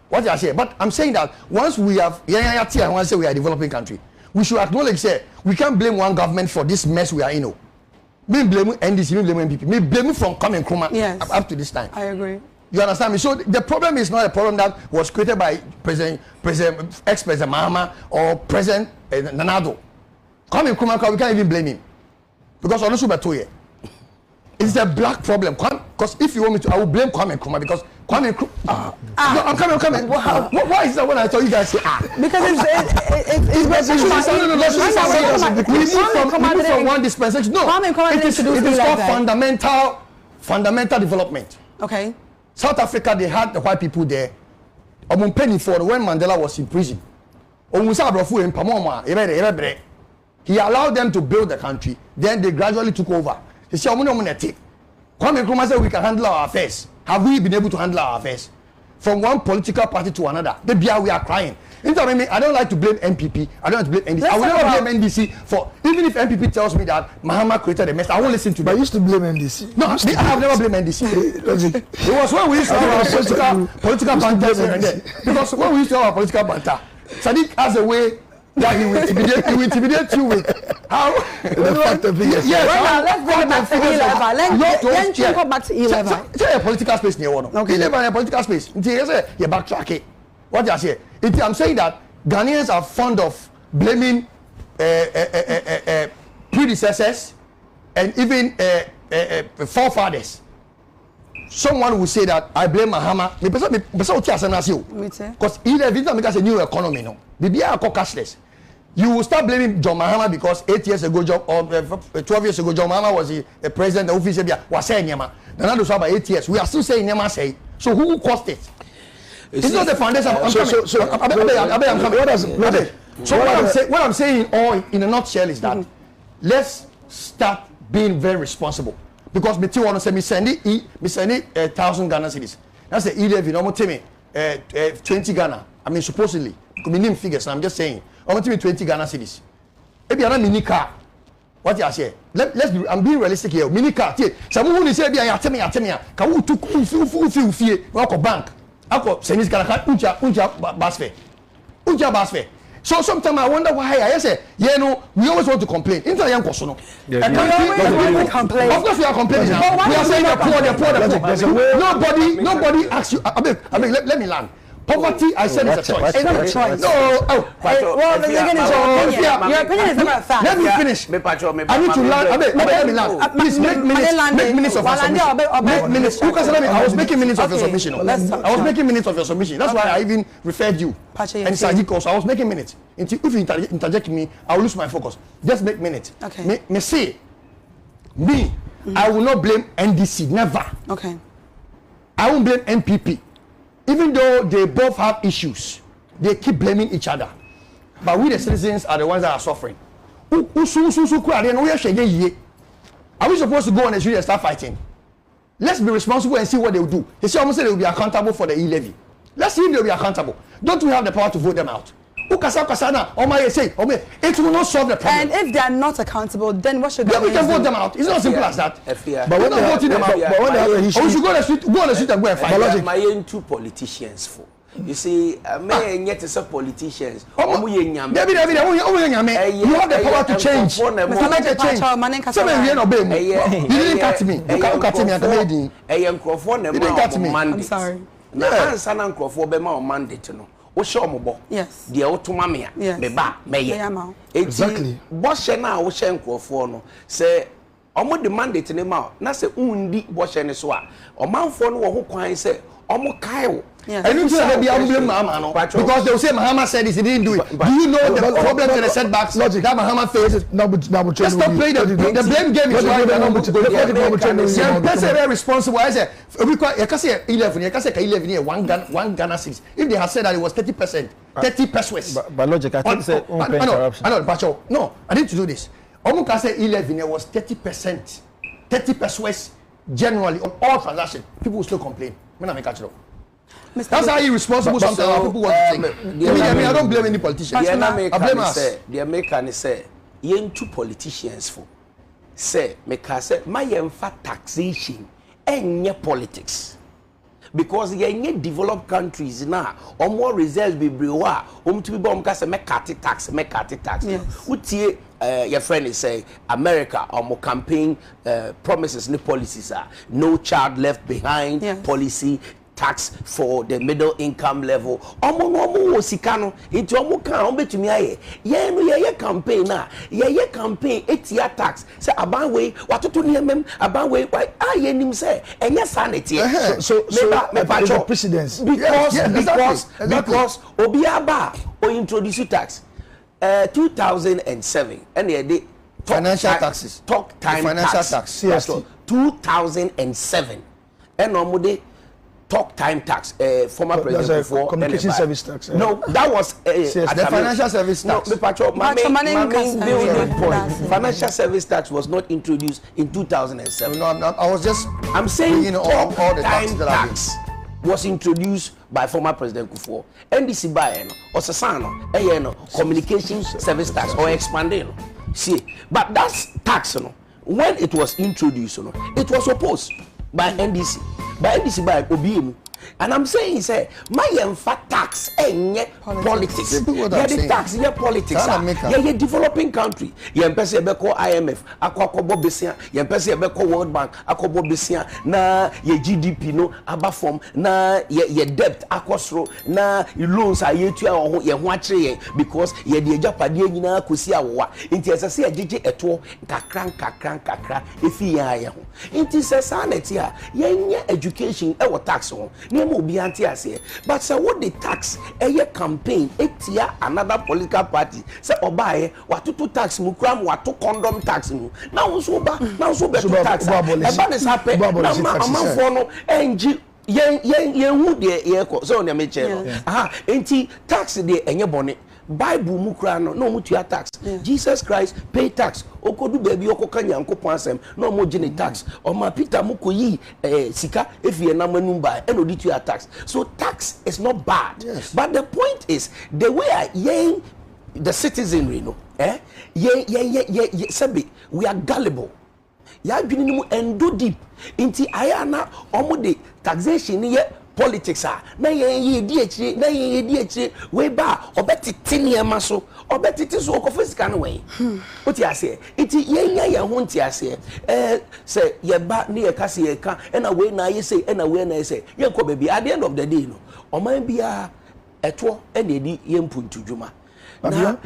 C: What did I say? But I'm saying that once we have, I want to say we are a developing country, we should acknowledge, say, we can't blame one government for this mess we are in. Me blame NDC, me blame MPP. Me blame from Kwame Nkrumah up to this time.
A: I agree.
C: You understand me? So the problem is not a problem that was created by ex-President Mahama or President Nanado. Kwame Nkrumah, we can't even blame him. Because honestly, it's a black problem. Because if you want me to, I will blame Kwame Nkrumah because Kwame Nkrumah. No, I'm coming. Why is that when I tell you guys say
A: Because
C: we move from one dispensation. No, it is called fundamental development.
A: Okay.
C: South Africa, they had the white people there. When Mandela was in prison. He allowed them to build the country. Then they gradually took over. They said, Kwame Nkrumah said we can handle our affairs. Have we been able to handle our affairs? From one political party to another. Maybe we are crying. I don't like to blame MPP. I don't like to blame NDC. I will never blame NDC for, even if MPP tells me that Mahama created a mess, I won't listen to them.
E: But I used to blame NDC.
C: No, I have never blamed NDC. It was when we used to have our political banter here and there. Because when we used to have our political banter, Sadiq has a way that he will intimidate you with how
E: the fact of it.
C: Yes.
A: Right now, let's bring it back to E-level. Let's go back to E-level.
C: Say a political space near one. Okay. E-level and a political space. Until you say you backtrack it. What you say? I'm saying that Ghanaians are fond of blaming predecessors and even forefathers. Someone will say that I blame Mahama. Because E-level makes a new economy. No, BBI are cashless. You will start blaming John Mahama because 8 years ago, or 12 years ago, John Mahama was the president of the was saying Yama. Now, about 8 years, we are still saying Yama say. So who caused it? It's not the foundation. I'm coming. So what I'm saying, in a nutshell, is that let's start being very responsible. Because me want to say me send it 1,000 Ghana cedis. That's the E-level. No more tell me 20 Ghana. I mean supposedly. Me name figures. I'm just saying. I'm tell me 20 Ghana cedis. Maybe I'm a mini car. What you say? Let's be. I'm being realistic here. Mini car. Some who say be I tell me. Can we to fee? Wako bank. Ako senis Ghana. Unja basfe. So sometimes I wonder why I say, we always want to complain. Of course we are complaining now. We are saying the poor. Nobody asks you. I mean, let me land. Poverty, I said, is a choice.
A: It's not a choice.
C: No.
A: Well, again, it's your opinion. Your opinion is not a fact.
C: Let me finish. I need to land. Let me land. Please make minutes of your submission. Make minutes. I was making minutes of your submission. I was making minutes of your submission. That's why I even referred you. And Sajiko, so I was making minutes. If you interject me, I will lose my focus. Just make minutes.
A: Okay.
C: Me say, I will not blame NDC. Never.
A: Okay.
C: I won't blame MPP. Even though they both have issues, they keep blaming each other. But we, the citizens, are the ones that are suffering. Are we supposed to go on the street and start fighting? Let's be responsible and see what they will do. They say almost they will be accountable for the E-levy. Let's see if they will be accountable. Don't we have the power to vote them out? It will not solve the problem.
A: And if they are not accountable, then what should
C: we can vote them out. It's not simple as that.
B: Efya.
C: But we're not voting them out. But when they have an issue, we should go on the street and go and fight.
B: My two politicians for. You see, me yet is politicians.
C: You have the power to change. Make a change. You didn't catch me. You can't catch me. You didn't catch me.
A: I'm sorry.
B: Now, answer na nkrofo be ma o mandate no. Wo show mo bo.
A: Yes.
B: De otoma me a. Me ba, me ye.
E: Exactly.
B: Bo hye na wo hye nkrofo no. Se omo de mandate ne ma na se undi bo hye ne so a. Omanfo no wo ho kwan se omo kai wo.
C: And you say they blame Mahama because they will say Mahama said this, he didn't do it. Do you know the problems and the setbacks that Mahama faces? Just stop playing the blame game. Is right. That's a very responsible. I say, you can say 11. You can say 11 here. One Ghana cedis. If they had said that it was 30%, 30 pesos.
D: But logic, I think say
C: I know, Pacho. No, I need to do this. Omu can say 11 here was 30%, 30 pesos generally on all transactions. People will still complain. I'm not catch it up. That's how irresponsible sometimes people want to think. I don't blame any politician. I blame us.
B: The American say, "Yen two politicians for say make us say my taxation and politics." Because yenye developed countries now, or more reserves be brewa, to be bomb case me cut tax.
A: Yes.
B: Utie your friend is saying America or campaign promises ni policies are no child left behind policy, tax for the middle income level. Omo sikano into omo kan omo betumi aye ye no ye campaign na ye campaign etia tax say abanwe watoto niamem abanwe aye nim say enye sanity
E: so the precedence
B: because obiaba o introduce tax 2007 and the
C: financial taxes
B: talk time
C: financial
B: tax 2007 and omo talk time tax, former president before
E: communication service tax.
B: No, that was
C: the financial service tax.
B: No, financial service tax was not introduced in 2007.
C: No, I was just.
B: I'm saying
C: all the
B: tax was introduced by former president Kufuor. NDC by Osasano, communication service tax or expanding. See, but that's tax, when it was introduced, it was opposed by NDC. By NDC by OBM. And I'm saying, say, my fat tax and politics. Yeah, the tax, yeah, politics. Yeah, developing country. Yeah, pese beko IMF, akwa besia. Yeah, pese beko World Bank, akwa besia. Na ye GDP no abafom. Na ye debt akwasro. Na loans are ye tu ye huatre because ye the Japadie nyina kosi awa. Inti asase ye jeje eto kakran efi ya ho. Inti se sanity a ye education e wo tax ho. But say what the tax a campaign etia another political party say obaye watutu tax mu kram watu condom tax mu now so better tax e ba this happen na amanfo no enji yen hu de ye ko so na me che no enti tax de enye bone Bible mu kra no mu tua tax. Jesus Christ pay tax. Okodu baby okoka nyankopon asem no mo gene tax. O ma Peter mu koyi sika Efya na manumba e no di tua tax. So tax is not bad. Yes. But the point is the way the citizenry sabi we are gullible. Ya adwini mu endo deep. Inti aya na omo de taxation ye politics na ye di echi we ba obetiti niema so obetiti so okofisika no we oti ase iti ye ho nti ase say ye ba ne ye kase ye ka na we na ye say na we na ye say ye ko baby at the end of the day no oman bia eto na edi ye mpuntu dwuma na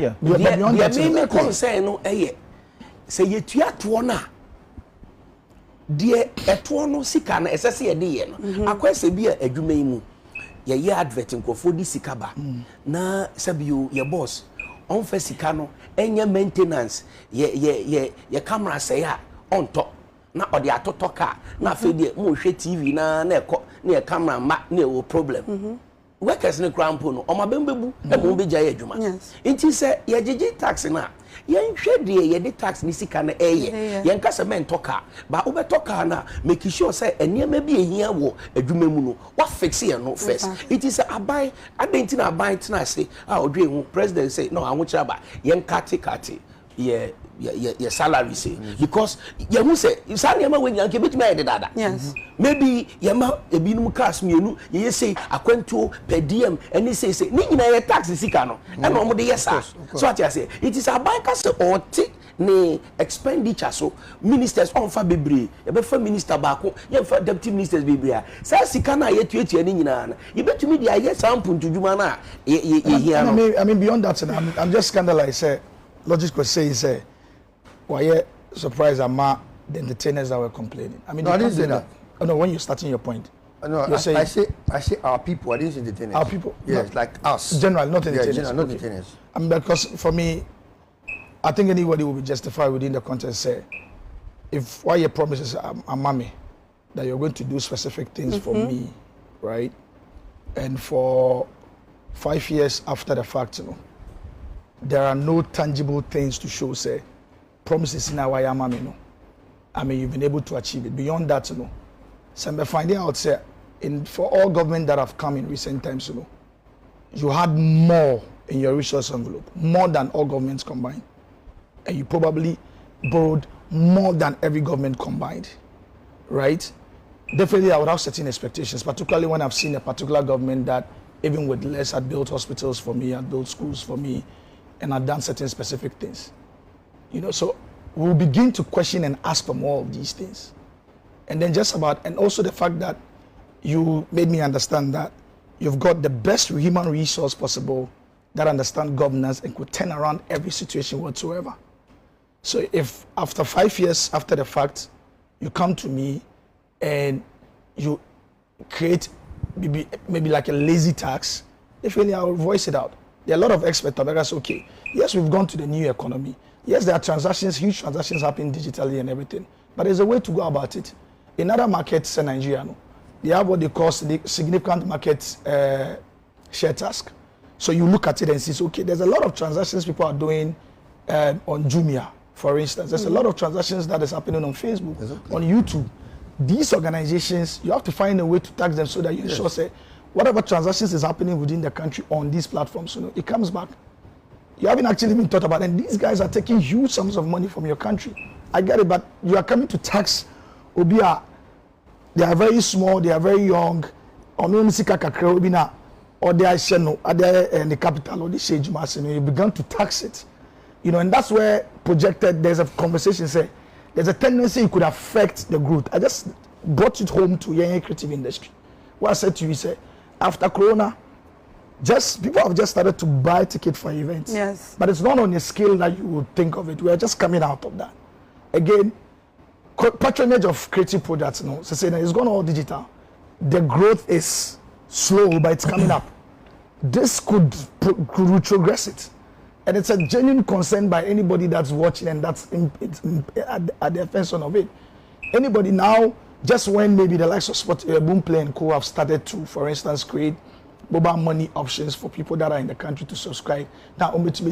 B: me concern no say ye tua to na die eto no sika na esese ye de ye no akwese bi adwuma yi mu ye advert nkofo di sika ba na sabio ye boss on fa sika no enye maintenance ye camera say a on top na odi atoto ka na fe de mo hwe TV na ekọ na ye camera ma na e problem workers ne crampo no o ma bembebu e mo be gya ye adwuma nti se ye jeje tax na yen hwede ye de tax ni sika na yen kasa men toka ba obetoka na make sure say eniema bi ehia wo adwuma mu no wa fix ye no first it is abai adenti na abai tena say odwe hu president say no anwo kira ba yen kate ye salary say because ye hu say saniema we nyanke betimi aye dada maybe ye ma ebinum cars mienu ye say akwantuo per diem any say ni nyina ye tax sika no e no mo de yes so what you say it is a bank as or ne expenditure so ministers on fa bebre ye be fa minister baako ye fa deputy ministers bebre sa sika na ye tuatua ni nyina na ye betumi de aye sample ntudwuma na ye here no
E: I mean beyond that I'm just scandalized say logic was say why you surprised ama the entertainers that were complaining. I mean,
C: no, I didn't say that.
E: Oh, no, when you're starting your point.
C: No, I say our people. I didn't say entertainers.
E: Our people.
C: Yes, like us.
E: General, not entertainers.
C: Yeah, general, not entertainers.
E: I mean, because for me, I think anybody will be justified within the context. Say, if why your promises are mommy that you're going to do specific things for me, right? And for 5 years after the fact, there are no tangible things to show. Say. Promises in our mommy, I mean, you've been able to achieve it. Beyond that, so I'm finding out, say, for all government that have come in recent times, you had more in your resource envelope, more than all governments combined, and you probably borrowed more than every government combined, right? Definitely, I would have certain expectations, particularly when I've seen a particular government that, even with less, had built hospitals for me, had built schools for me, and had done certain specific things. You know, so we'll begin to question and ask for more of these things. And then and also the fact that you made me understand that you've got the best human resource possible that understand governance and could turn around every situation whatsoever. So if after 5 years after the fact, you come to me and you create maybe like a lazy tax, definitely I will voice it out. There are a lot of experts that say, okay, yes, we've gone to the new economy. Yes, there are transactions, huge transactions happening digitally and everything, but there's a way to go about it. In other markets in Nigeria, they have what they call significant market share task. So you look at it and see, okay, there's a lot of transactions people are doing on Jumia, for instance. There's a lot of transactions that is happening on Facebook, on YouTube. These organizations, you have to find a way to tax them so that you ensure, say, whatever transactions is happening within the country on these platforms, it comes back. You haven't actually been thought about, and these guys are taking huge sums of money from your country. I get it, but you are coming to tax Obia. They are very small, they are very young, or no Obina, or they are in the capital, or the Shage Mass, and you began to tax it. And that's where projected, there's a conversation, say, there's a tendency it could affect the growth. I just brought it home to young creative industry. What I said to you is, after Corona, people have just started to buy tickets for events.
A: Yes.
E: But it's not on a scale that you would think of it. We are just coming out of that. Again, patronage of creative products, so saying it's gone all digital. The growth is slow, but it's coming up. This could retrogress it. And it's a genuine concern by anybody that's watching and that's at the offense of it. Anybody now, just when maybe the likes of Boomplay and Co have started to, for instance, create mobile money options for people that are in the country to subscribe. Now, and for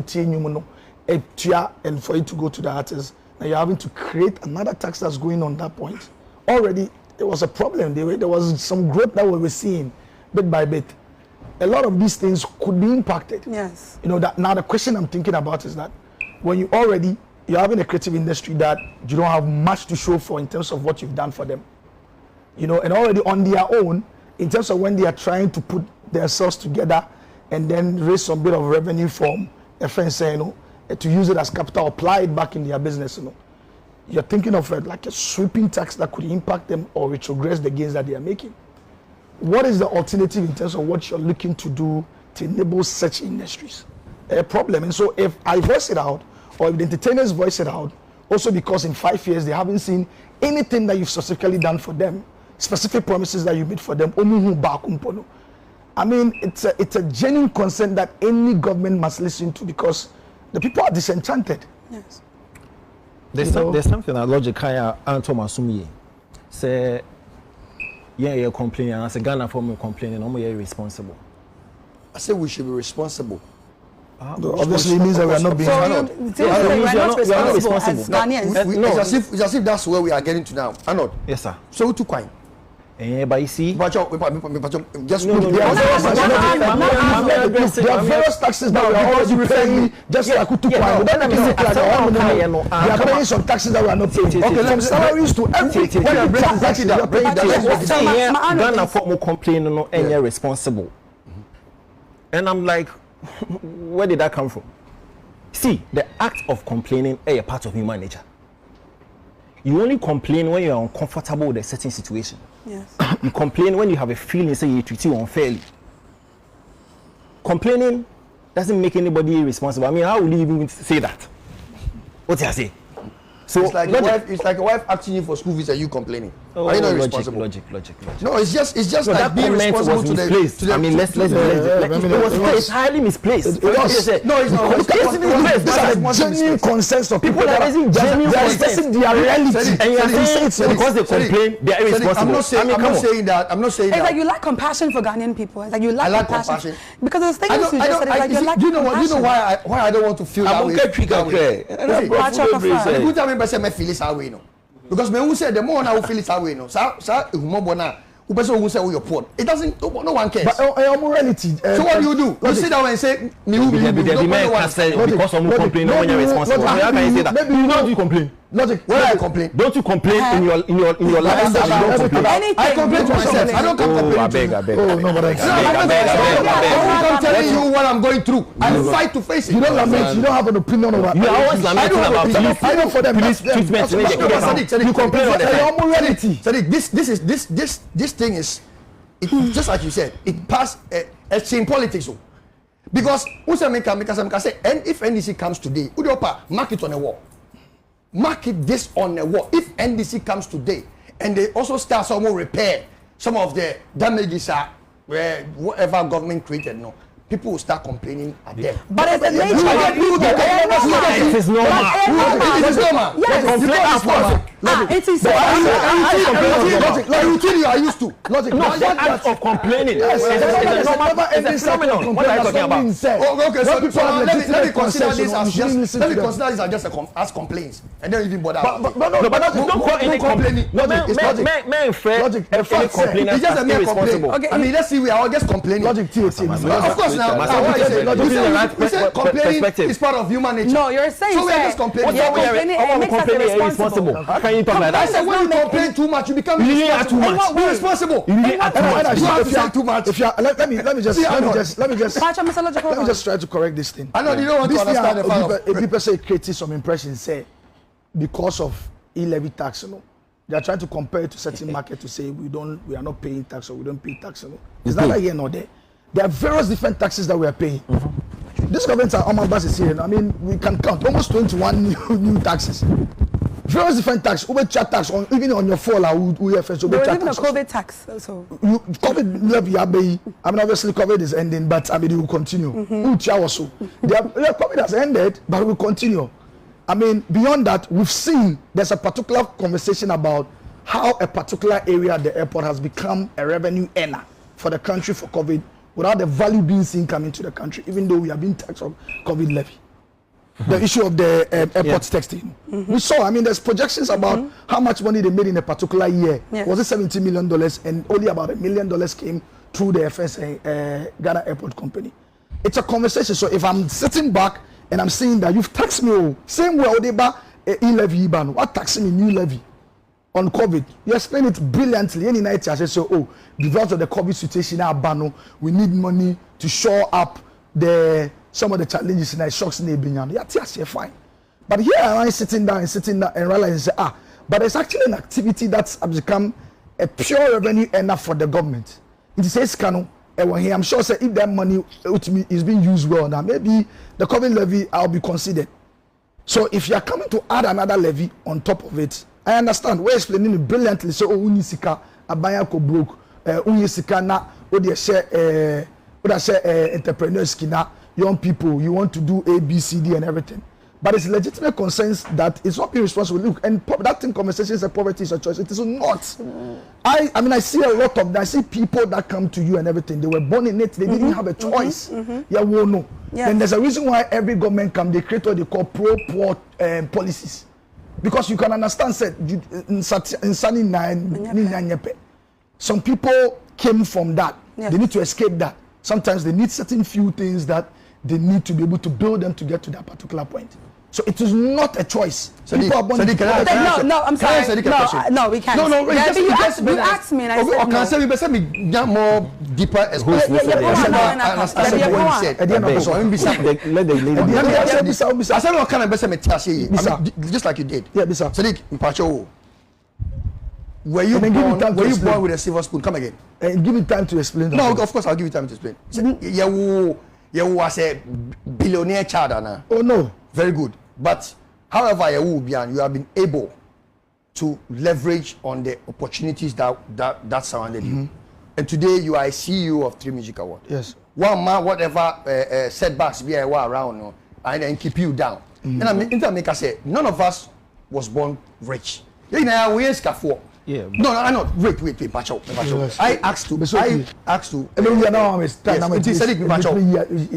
E: you to go to the artists, now you're having to create another tax that's going on that point. Already, there was a problem. There was some growth that we were seeing bit by bit. A lot of these things could be impacted.
A: Yes.
E: That now the question I'm thinking about is that when you're having a creative industry that you don't have much to show for in terms of what you've done for them. And already on their own, in terms of when they are trying to put themselves together and then raise some bit of revenue from a friend saying, to use it as capital, apply it back in their business, You're thinking of it like a sweeping tax that could impact them or retrogress the gains that they are making. What is the alternative in terms of what you're looking to do to enable such industries? A problem. And so if I voice it out, or if the entertainers voice it out, also because in 5 years they haven't seen anything that you've specifically done for them, specific promises that you made for them, I mean, it's a genuine concern that any government must listen to because the people are disenchanted.
A: Yes.
D: There's something that logic Anto Masumi say. You're complaining. I say Ghana for me complaining. I'm irresponsible. I
C: say we should be responsible.
E: Obviously, it means that we are not being.
A: We're not responsible as Ghanaians.
C: It's as if that's where we are getting to now. Arnold.
D: Yes, sir.
C: So to coin.
D: But you see,
C: just
E: there are various taxes that we are already paying. Just like we took they are paying some taxes that we are not paying. Okay, from salaries to everything.
D: Ghana for more complaining and you're responsible. And I'm like, where did that come from? See, the act of complaining is a part of human nature. You only complain when you're uncomfortable with a certain situation.
A: Yes.
D: You complain when you have a feeling, say you treat you unfairly. Complaining doesn't make anybody responsible. I mean, how will you even say that? What do I say?
C: So it's like a wife asking you for school fees and you complaining.
D: Oh,
C: are you not responsible?
D: Logic.
C: No, it's just
D: so
C: like being responsible to the.
D: I mean, it's highly misplaced.
C: No, it's not.
E: It's genuine consensus of
D: people that are genuine consensus.
E: Their reality,
D: and you are saying it's because they complain, they are irresponsible.
C: I'm not saying that.
A: It's like you lack compassion for Ghanaian people. It's like you lack compassion. Because the thing you just said, like you lack compassion.
C: You know why I don't want to feel that way. Because me who said the more I will feel it that way, no. It doesn't. No one cares.
E: But morality.
C: So what do? You sit down and say,
D: because someone complain, no one is responsible. How can you say that?
E: Maybe
D: you know you complain.
C: Logic. When I complain,
D: don't you complain in your lifestyle? You don't complain.
C: I complain to myself. I don't come complaining.
D: I beg.
E: Oh no, but I
C: I'm telling you what I'm going through. I fight to face it.
E: You don't lament. You don't have an opinion about.
D: You are always lamenting about.
E: I know for them.
D: Treatment.
C: You
D: complain on
C: the Sadiq, this thing is, just like you said, it passed in politics. Because and if NDC comes today, mark it on a wall. Mark it this on a wall. If NDC comes today and they also start some more repair some of the damages whatever government created, no, people will start complaining at them.
A: But it's the nature of
D: it is normal.
C: It is normal.
A: Yes. It is
C: like routine you are used to. Logic.
D: No, the act of complaining.
E: Yes,
D: it's a phenomenon. What are you talking about?
C: Okay, so let me consider this as just as complaints, and then even bother.
D: But don't call any complaining. Men
C: logic. It's just a mere complaint. Okay, I mean, let's see, we are all just complaining.
E: Logic,
C: of course now. You said complaining is part of human nature.
A: No, you're saying.
C: So we are just complaining.
D: Irresponsible. How can you talk like that?
C: I said when you complain too much, you become irresponsible.
D: You really are too much.
C: You have to say too much.
E: Let me just try to correct this thing.
C: I know you don't want to understand the fact.
E: If people say creating some impression, say because of e-levy tax, you know, they are trying to compare it to certain market to say we are not paying tax or we don't pay tax. You know, it's not like here nor there. There are various different taxes that we are paying. This government are on my basis here. I mean, we can count almost 21 new taxes. Various different tax, Uber chat tax, even on your phone, we have Uber chat tax.
A: Even a COVID tax also.
E: COVID levy, I mean, obviously COVID is ending, but I mean, it will continue. Also, COVID has ended, but it will continue. I mean, beyond that, we've seen there's a particular conversation about how a particular area at the airport has become a revenue earner for the country for COVID, without the value being seen coming to the country, even though we have been taxed on COVID levy. The issue of the airport texting. We saw, I mean, there's projections about how much money they made in a particular year.
A: Yes.
E: Was it $70 million? And only about $1 million came through the FSA Ghana Airport Company. It's a conversation. So if I'm sitting back and I'm saying that you've taxed me, same way, Odeba, e-levy, what taxing me, new levy on COVID? You explain it brilliantly. Any night I say, so, because of the COVID situation, we need money to shore up some of the challenges in the shocks in the Binyan. Yeah, fine. But here I'm sitting down and realizing, but there's actually an activity that's become a pure revenue enough for the government. It says, I'm sure if that money is being used well now, maybe the COVID levy I'll be considered. So if you're coming to add another levy on top of it, I understand. We're explaining it brilliantly. So, unisika, abaya ko broke, unisika na, share entrepreneurs kina. Young people, you want to do A, B, C, D and everything. But it's legitimate concerns that it's not irresponsible. Look, and that thing conversation says poverty is a choice. It is not. I mean, I see a lot of, I see people that come to you and everything. They were born in it. They didn't have a choice. Yeah, well, no. Yeah. And there's a reason why every government come, they create what they call pro-poor policies. Because you can understand, some people came from that. Yes. They need to escape that. Sometimes they need certain few things that they need to be able to build them to get to that particular point. So it is not a choice. So people are born
A: no, I'm sorry. No, we can't.
C: No,
A: you asked me and I said
C: can say we say me get more deeper explanation.
E: Let
C: I said just like you did.
E: Yeah, bisa.
C: Sadiq, Mpacho. Were you born with a silver spoon? Come again.
E: Give me time to explain.
C: No, of course I'll give you time to explain. You was a billionaire child, Anna.
E: Oh no.
C: Very good. But however you have been able to leverage on the opportunities that surrounded you. And today you are a CEO of 3MUSIC Award.
E: Yes.
C: One man, whatever setbacks be around, and then keep you down. And I mean, I say, none of us was born rich. We are
D: yeah.
C: No, I'm not. Wait, Pacho. I asked to.
E: And then we are now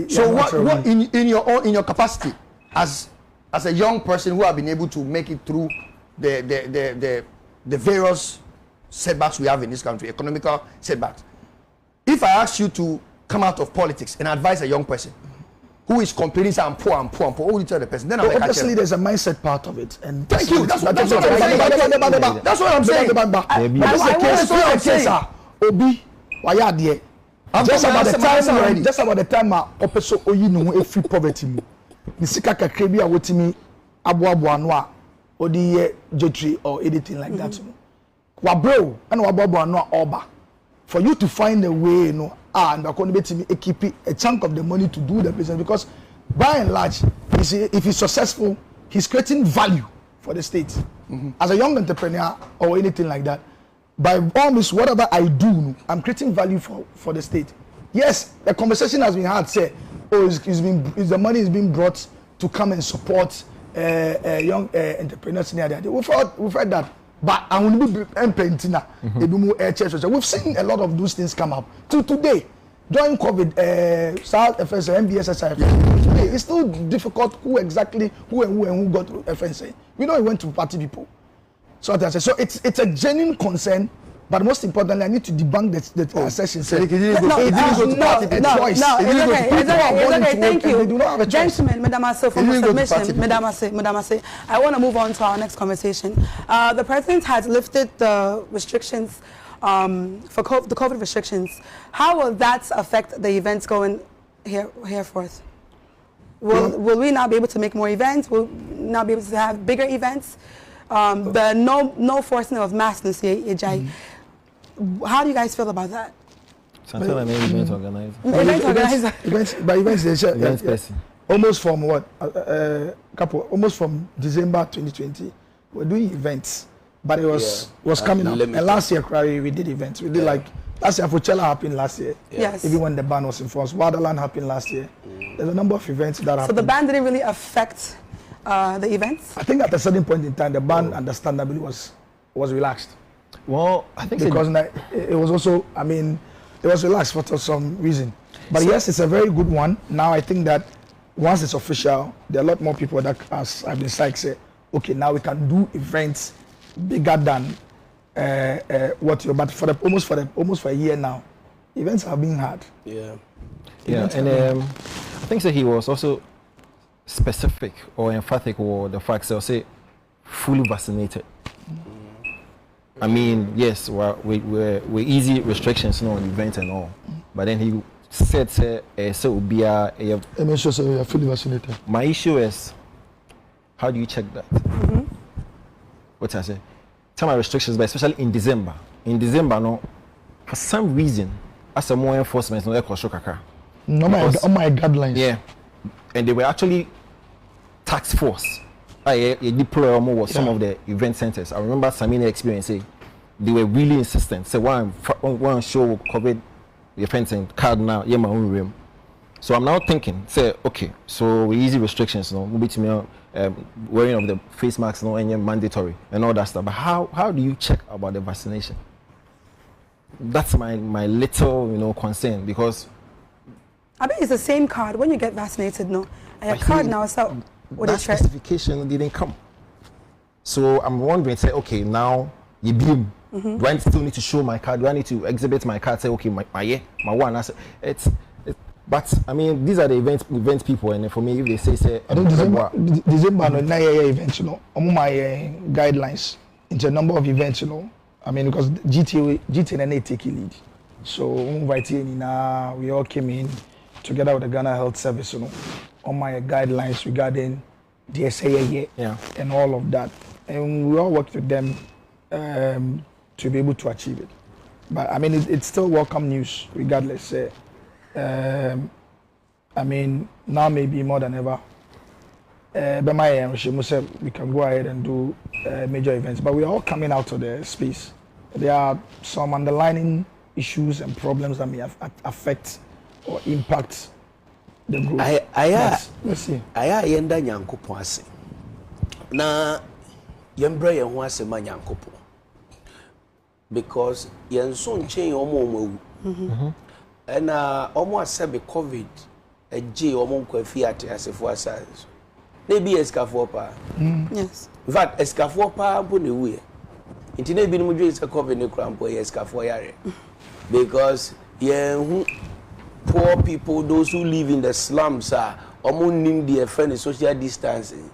C: So what in your capacity as a young person who have been able to make it through the various setbacks we have in this country, economical setbacks. If I ask you to come out of politics and advise a young person who is complaining say I'm poor, what would you tell the person? Then
E: well, obviously there's a mindset part of it, and
C: thank you. That's what I'm saying. That's what I'm saying.
E: That's what I'm saying. Obi, why are there? Just about the time opeso oyi no free poverty mu. Ni sika kakra bi a wotimi aboabo ano a odi ye jetri or anything like that. Wa bro, and wa aboabo ano oba. For you to find a way, you know, and keep a chunk of the money to do the business, because by and large, if he's successful, he's creating value for the state. As a young entrepreneur or anything like that, by all means, whatever I do, I'm creating value for the state. Yes, the conversation has been had, say, the money is being brought to come and support young entrepreneurs near there. We've heard that. But I will be empentina. We've seen a lot of those things come up. Till today, during COVID, South FSA, MBSSI, today it's still difficult who got FSA. We know it went to party people. So it's a genuine concern. But most importantly, I need to debunk the assertion.
A: No, it's okay. Thank you. Gentlemen, Madam Asso, for my submission. Madam Asso, I want to move on to our next conversation. The President has lifted the restrictions for the COVID restrictions. How will that affect the events going here forth? Will we now be able to make more events? Will we now be able to have bigger events? The no forcing of masks. How do you guys feel about that?
D: Until I made event organizer.
E: Events person. Almost from what? Almost from December 2020, we're doing events, but it was coming up. And last year, we did events. We did like last year, Coachella happened last year.
A: Yes.
E: Even when the ban was enforced, Wonderland happened last year. There's a number of events that happened. So
A: the ban didn't really affect the events?
E: I think at a certain point in time, the ban understandably was relaxed.
D: Well, I think
E: because it was also, I mean, it was relaxed for some reason. But yes, it's a very good one. Now I think that once it's official, there are a lot more people that, as I've been saying, say, okay, now we can do events bigger than but almost for a year now, events have been hard.
D: Yeah, and I think that he was also specific or emphatic or the fact that say fully vaccinated. I mean, yes, we're easy restrictions, on events and all, but then he said, so be a
E: fully vaccinated.
D: My issue is, how do you check that? What I say? Some restrictions, but especially in December. In December, no, for some reason, as a more enforcement, no, my
E: guidelines.
D: Yeah, and they were actually task force. I deploy almost some of the event centers. I remember Samina experiencing, they were really insistent. So one show COVID events and card now, my own room. So I'm now thinking, say, okay, so we easy restrictions, maybe to me, wearing of the face masks, and mandatory and all that stuff. But how do you check about the vaccination? That's my little concern, because
A: I bet it's the same card when you get vaccinated, no? And your card now, so
D: that specification didn't come. So I'm wondering, say, okay, now you beam. Do I still need to show my card? Do I need to exhibit my card? Say, okay, my one. I say, but I mean, these are the event people, and for me, if they say,
E: I don't December no 9 events, my guidelines into a number of events, I mean, because GTA and they take a lead. So we all came in together with the Ghana Health Service, on my guidelines regarding the SAA and all of that. And we all worked with them to be able to achieve it. But I mean, it's still welcome news, regardless. I mean, now maybe more than ever. But we can go ahead and do major events. But we are all coming out of the space. There are some underlying issues and problems that may affect or impact the group. Let's see.
B: Yenda nyankopon ase. Na yembra ye ho ase ma nyankopon. Because yenso nchen omo and almost said the COVID a G or monk Fiat as a for size. Maybe a scafopa.
A: Yes.
B: In fact, a scafopa bunny. It may be no a cover in the cramp or a scafoyare. Because poor people, those who live in the slums are omo nim the friend social distancing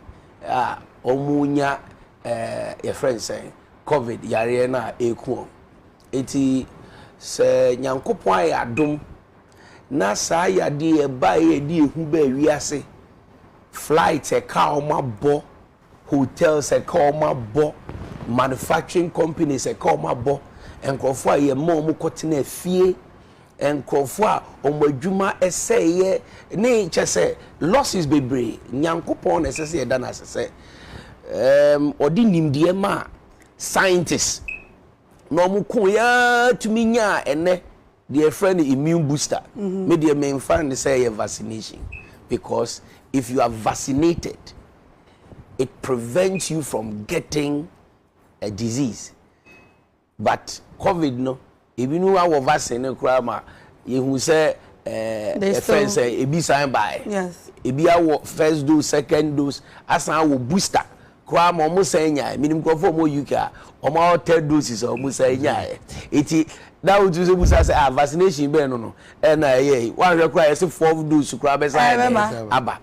B: omo nya your friend say covid yare na eku eti se nyankopon aye adom na saa yade e ba ye di ehu ba wiase flight e ka omabo hotels e ka omabo manufacturing companies e ka omabo enkrofo aye mo mu kotena fie enkrofo a omadwuma eseye ne chese losses bebre nyankopon esese ye da na sese odi nimdie ma scientists no mu ko ya tumi nya ene their friend immune booster me the main fan say vaccination, because if you are vaccinated it prevents you from getting a disease. But COVID no, if you know our vaccine krama you say friend say e be sign by
A: yes
B: e be our first dose second dose as our booster krama almost say nya minimum go for more UK almost third doses almost say nya eti that would use busa say vaccination be no and one require say 4 dose krama be say aba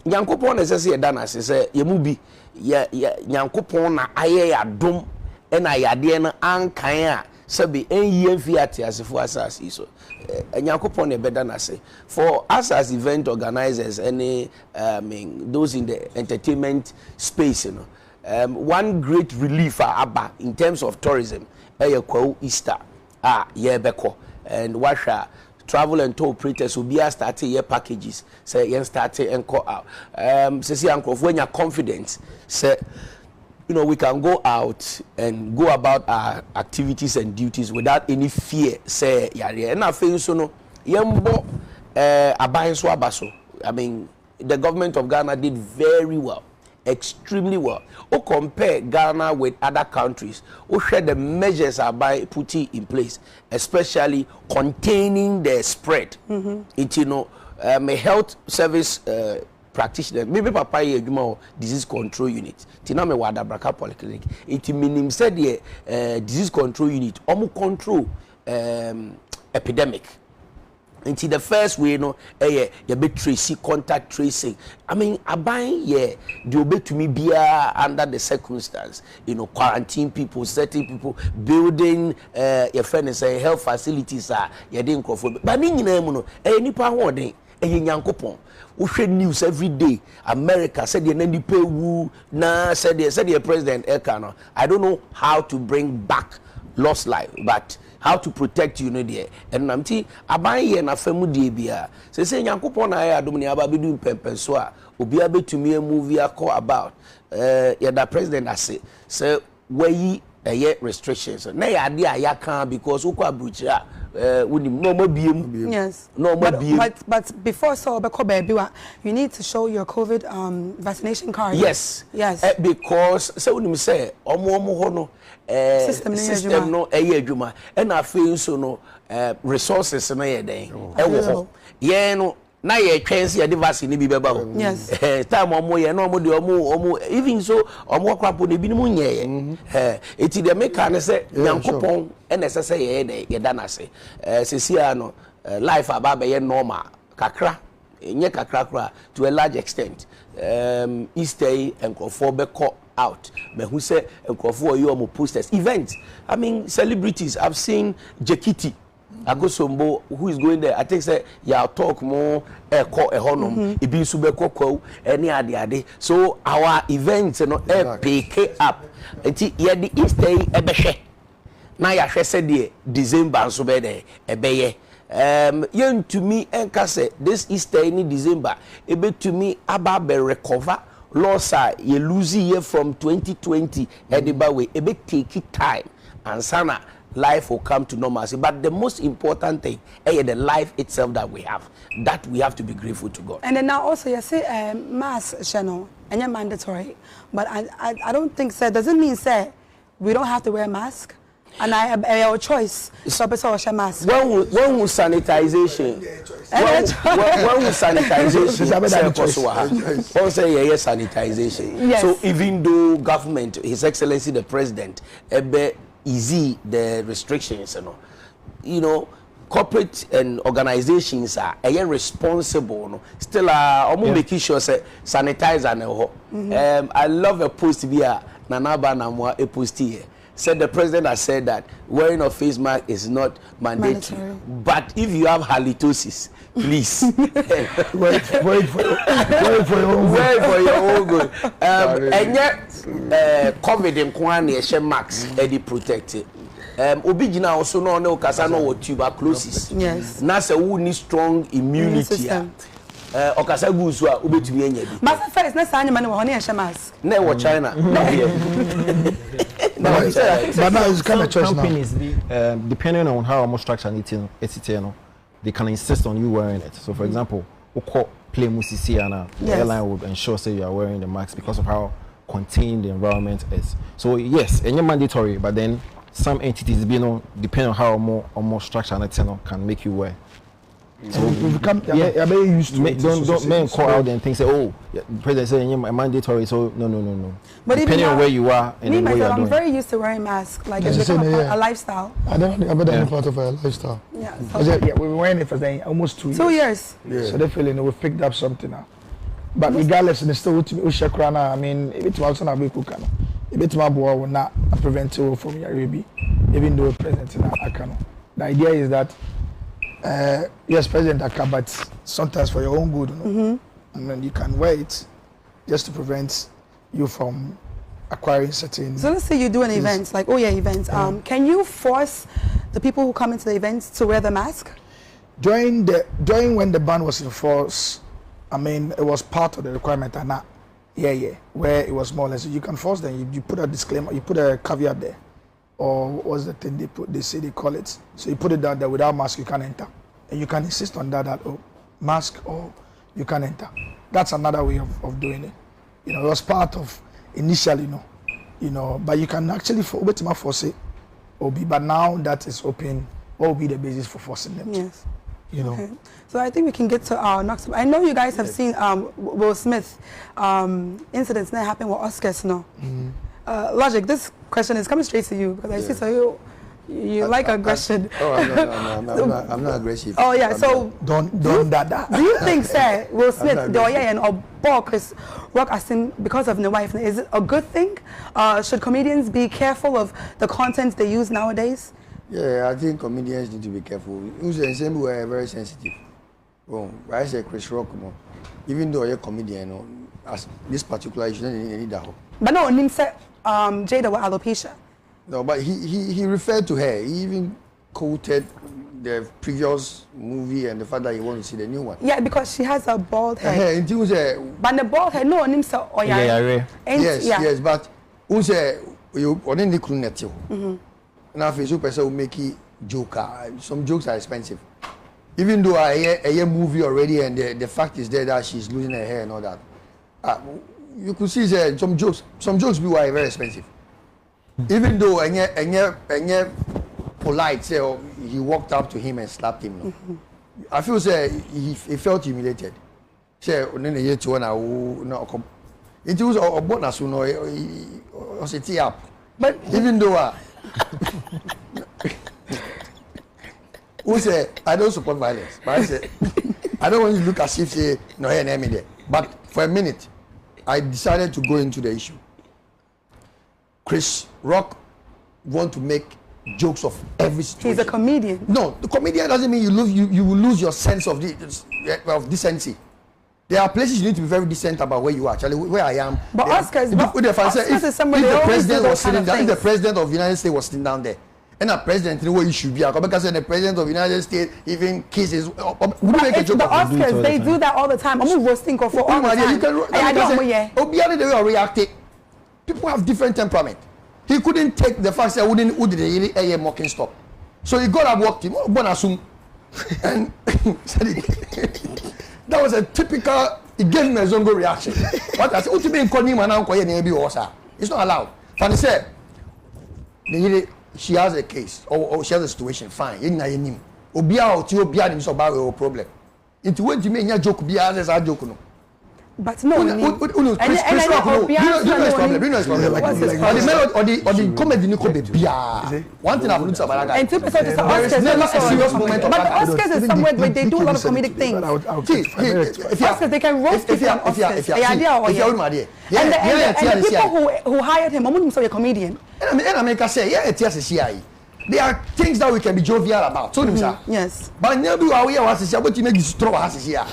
B: nyankopon na say da na say ye mu bi nyankopon na aye adom and ayade na ankan a sabi enyi Efya asefo asase so nyankopon e beda na say for us as event organizers any those in the entertainment space, you know, one great relief aba in terms of tourism kwa Easter ye beko and washa travel and tour operators will be starting your packages say yen starting and call out say uncle when you're confident say you know we can go out and go about our activities and duties without any fear say yare and I feel so no yembo abayin so abaso. I mean the government of Ghana did very well, extremely well. Or compare Ghana with other countries who share the measures are by putting in place, especially containing the spread. It you know a health service practitioner maybe papa ye adwuma disease control unit tina me wada braka polyclinic it minim said the disease control unit omu control epidemic. Into the first way, you know, you be tracing, contact tracing. I mean, abang you be to me be under the circumstance, you know, quarantine people, setting people, building your friends and health facilities are you didn't go for. But you know, any power day, yankopon. We share news every day. America said the nandi pay woo na said the president Ekano. I don't know how to bring back lost life, but how to protect you know there and namti aban na famu die bia say nyankopon na ya adom ne aba bedu pempen so a obi abetumi movie call about the president ase say we restrictions na ya de ya kan because ukwa bruchi wonim no mo biem
A: yes
B: no mo biem
A: but before so baby you need to show your COVID vaccination card.
B: Yes because say wonim say omo ho no system no adwuma and afei so no resources no ye den wo ho ye no na ye twense ye vaccine bi beba ho
A: yes
B: time omo ye no omo de omo even so omo kwapo ne bi ni munye ye eti de meka ne say nyankopon and say ye den ye da na say sesia no life ababa ye normal kakra nye kakra kra to a large extent Easter and beko out but who say for your posters events. I mean celebrities. I've seen Jekiti Agosombo who is going there. I think say ya talk more call a honum it be subeko any ade so our events you know pick up enti ye the Easter ebehwe na ya hwe se de December so be there ebeye yen to me enka say this Easter in December ebe to me aba be recover loss you lose year from 2020 ediba way ebe take it time and sana life will come to normalcy. But the most important thing is the life itself that we have to be grateful to God.
A: And then now also you say mask channel and you're mandatory, but I don't think so. Doesn't mean say we don't have to wear mask. And I have our choice. So wear mask.
B: When we sanitization, when we sanitization, also yes sanitization.
A: Yes.
B: So even though government, His Excellency the President, easy the restrictions, you know, corporate and organizations are responsible no still almost making sure say sanitizer na ho I love a post here Nanaba Namwa a post here said the president has said that wearing a face mask is not mandatory. But if you have halitosis, please
E: wait for your own good.
B: And yet COVID in Kwan max Eddie protected. Obijina also no kasano or tuberculosis.
A: Yes.
B: Nasa who need strong immunity. Okasa guswa ubetumi enya bi.
A: Master first na sanya mane wo hone ehye mask.
B: Na wo China.
E: But now it's kind of choice now.
D: Companies, depending on how much structure it's they can insist on you wearing it. So, for example, 3MUSIC and the airline would ensure say you are wearing the mask because of how contained the environment is. So, yes, and you're mandatory, but then some entities, depending on how more structure can make you wear.
E: So we become very used to it.
D: Don't men call out and think say, oh, the president saying mandatory. So no.
A: But
D: depending on where you are and what you are doing.
A: I'm very used to wearing masks. Like it's become a lifestyle.
E: I bet that's part of a lifestyle.
A: Yeah.
E: We've been wearing it for almost 2 years.
A: 2 years.
E: Yeah. So definitely we've picked up something now. But regardless, it's still I mean, it's also not big cook. It's my boy will not prevent you from your baby, even though present in Akano. The idea is that. Yes, President Aka, but sometimes for your own good, you know? And then you can wear it just to prevent you from acquiring certain.
A: So let's say you do an event, like events. Can you force the people who come into the events to wear the mask?
E: During when the ban was in force, I mean, it was part of the requirement, and where it was more or less you can force them. You put a disclaimer, you put a caveat there. Or what was the thing they call it? So you put it down there without mask you can't enter, and you can insist on that mask or you can enter. That's another way of doing it. You know, it was part of initially, but you can actually force it, but now that is open. What will be the basis for forcing them?
A: Yes.
E: You know.
A: Okay. So I think we can get to our next. I know you guys have seen Will Smith incidents that happened with Oscars now. Logic, this question is coming straight to you because I see so you like aggression.
C: I'm not aggressive.
A: Oh yeah, so
E: don't that.
A: Do you think, sir, Will Smith, or Chris Rock asking because of the wife, is it a good thing? Should comedians be careful of the content they use nowadays?
C: Yeah, I think comedians need to be careful. Some who are very sensitive. Well, I say Chris Rock, even though you're a comedian, as this particular issue, you need that.
A: But no, Nim said Jada with alopecia.
C: No, but he referred to her. He even quoted the previous movie and the fact that he wants to see the new one.
A: Yeah, because she has a bald head. But the bald head, no, Nim said,
C: yes, but who said you only couldn't net you. Now, if you person will make it joke, some jokes are expensive. Even though I hear movie already and the fact is there that she's losing her hair and all that. You could see some jokes be very expensive. Even though and polite, say he walked up to him and slapped him. I feel he felt humiliated. Say it was a bonus, was a tee up. But even though who say I don't support violence, but I say I don't want you to look as if say no enemy there. But for a minute I decided to go into the issue. Chris Rock want to make jokes of every situation.
A: He's a comedian.
C: No, the comedian doesn't mean you will lose your sense of decency. There are places you need to be very decent about where you are. Actually, where I am.
A: But Oscars,
C: if the president was sitting down, if the president of the United States was sitting down there, and a president, you know where you should be. Because the president of the United States even kisses.
A: But it's the Oscars, they do that all the time. I'm roasting for all the time.
C: People have different temperament. He couldn't take the fact that who did the mocking stop. So he got up, walked him, and that was a typical. It gave him a zongo reaction. What I said, it's not allowed. Fanny said, she has a case or she has a situation. Fine. Obia or Tio Bianim so bad problem. It went to me a joke. Bia as a joke. No.
A: But no,
C: Do you know his problem?
A: What's his
C: Or the
A: problem?
C: melody or the comedy no could be one thing I've noticed about that
A: And
C: guy.
A: 2% is
C: There is never a serious moment of
A: but the
C: that.
A: Oscars is somewhere where they do a lot of comedic things. Oscars, they can roast people on Oscars. The idea or and the people who hired him, I'm not a comedian.
C: And America say, yeah, it's just a CIA. There are things that we can be jovial about. So,
A: yes.
C: But never are we was to what you make this throw us here.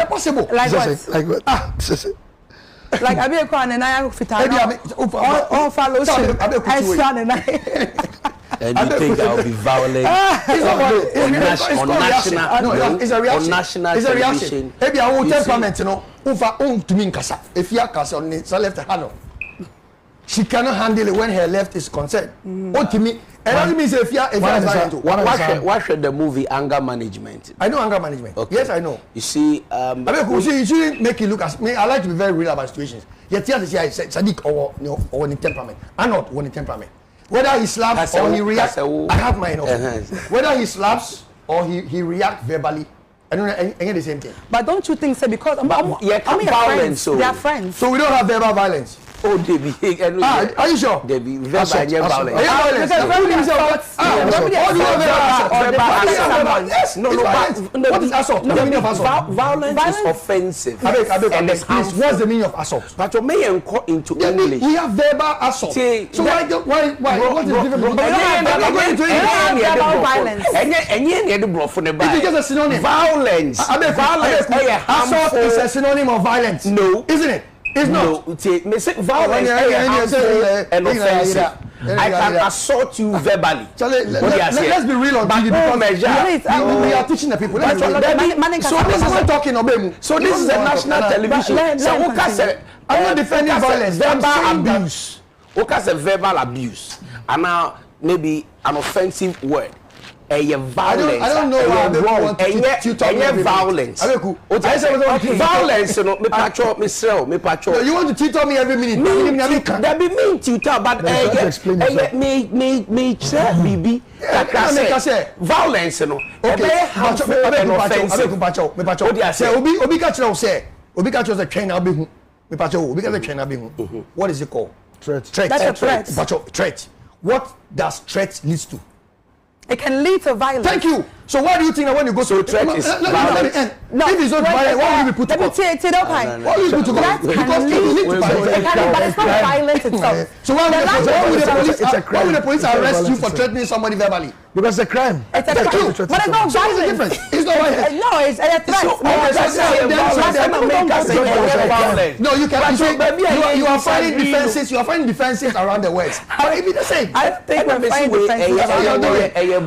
C: Possible.
A: Like what?
E: Like what?
A: Like I be a crown and I have fit all follow and
B: you think that will be violent on national television?
C: Maybe I will temperament, you know, over own to me kasa. If you are kasa on the left hand, she cannot handle it when her left is concerned. To me, and that means if you are
B: watch the movie Anger Management.
C: I know anger management. Okay. Yes, I know.
B: You see,
C: you shouldn't make it look as me. I like to be very real about situations. Yet, yes, Sadiq or the temperament. I'm not one temperament. Whether he slaps or he reacts, I have mine. Whether he slaps or he reacts verbally, I don't know the same thing.
A: But don't you think so? Because violence, they are friends.
C: So we don't have verbal violence.
B: Oh, Debbie.
C: Are you sure?
B: Debbie, verbal violence.
C: Yes, no. What is assault? What's the meaning of assault?
B: Violence is offensive.
C: And what's the meaning of assault?
B: But you may into English.
C: We have verbal assault. So why? What is the difference? It is just a synonym.
B: Violence.
C: Assault is a synonym of violence.
B: No,
C: isn't it? It's not.
B: Violence and offensive. I can assault you verbally.
C: Let's be real on TV because we are teaching the people. So this is talking about.
B: So this is a national television. So
C: I'm not defending violence.
B: Verbal abuse. What is verbal abuse? And now maybe an offensive word. Violence.
C: I don't know why they want to talk
B: violence. Violence, you know, me patrol, me sell, me patrol.
C: No, you want to tutor me every minute.
B: That be mean tutor, but me say baby. Violence, you know.
C: Okay. What is it called?
E: Threat.
A: That's a threat.
C: Threat. What does threat lead to?
A: It can lead to violence.
C: Thank you. So why do you think that when you go to
B: threat is violence?
C: No, if it's not violent, why will you put to court? Why will you put to court? Because it leads to violence.
A: But it's not violence itself.
C: So why will the police arrest you for threatening somebody verbally?
E: Because it's a crime.
A: It's a crime. But it's not violence.
C: It's not violence.
A: No, it's a threat.
C: No, you cannot say you are finding defenses. You are finding defenses around the West. But it be the same.
A: I think we're finding defenses.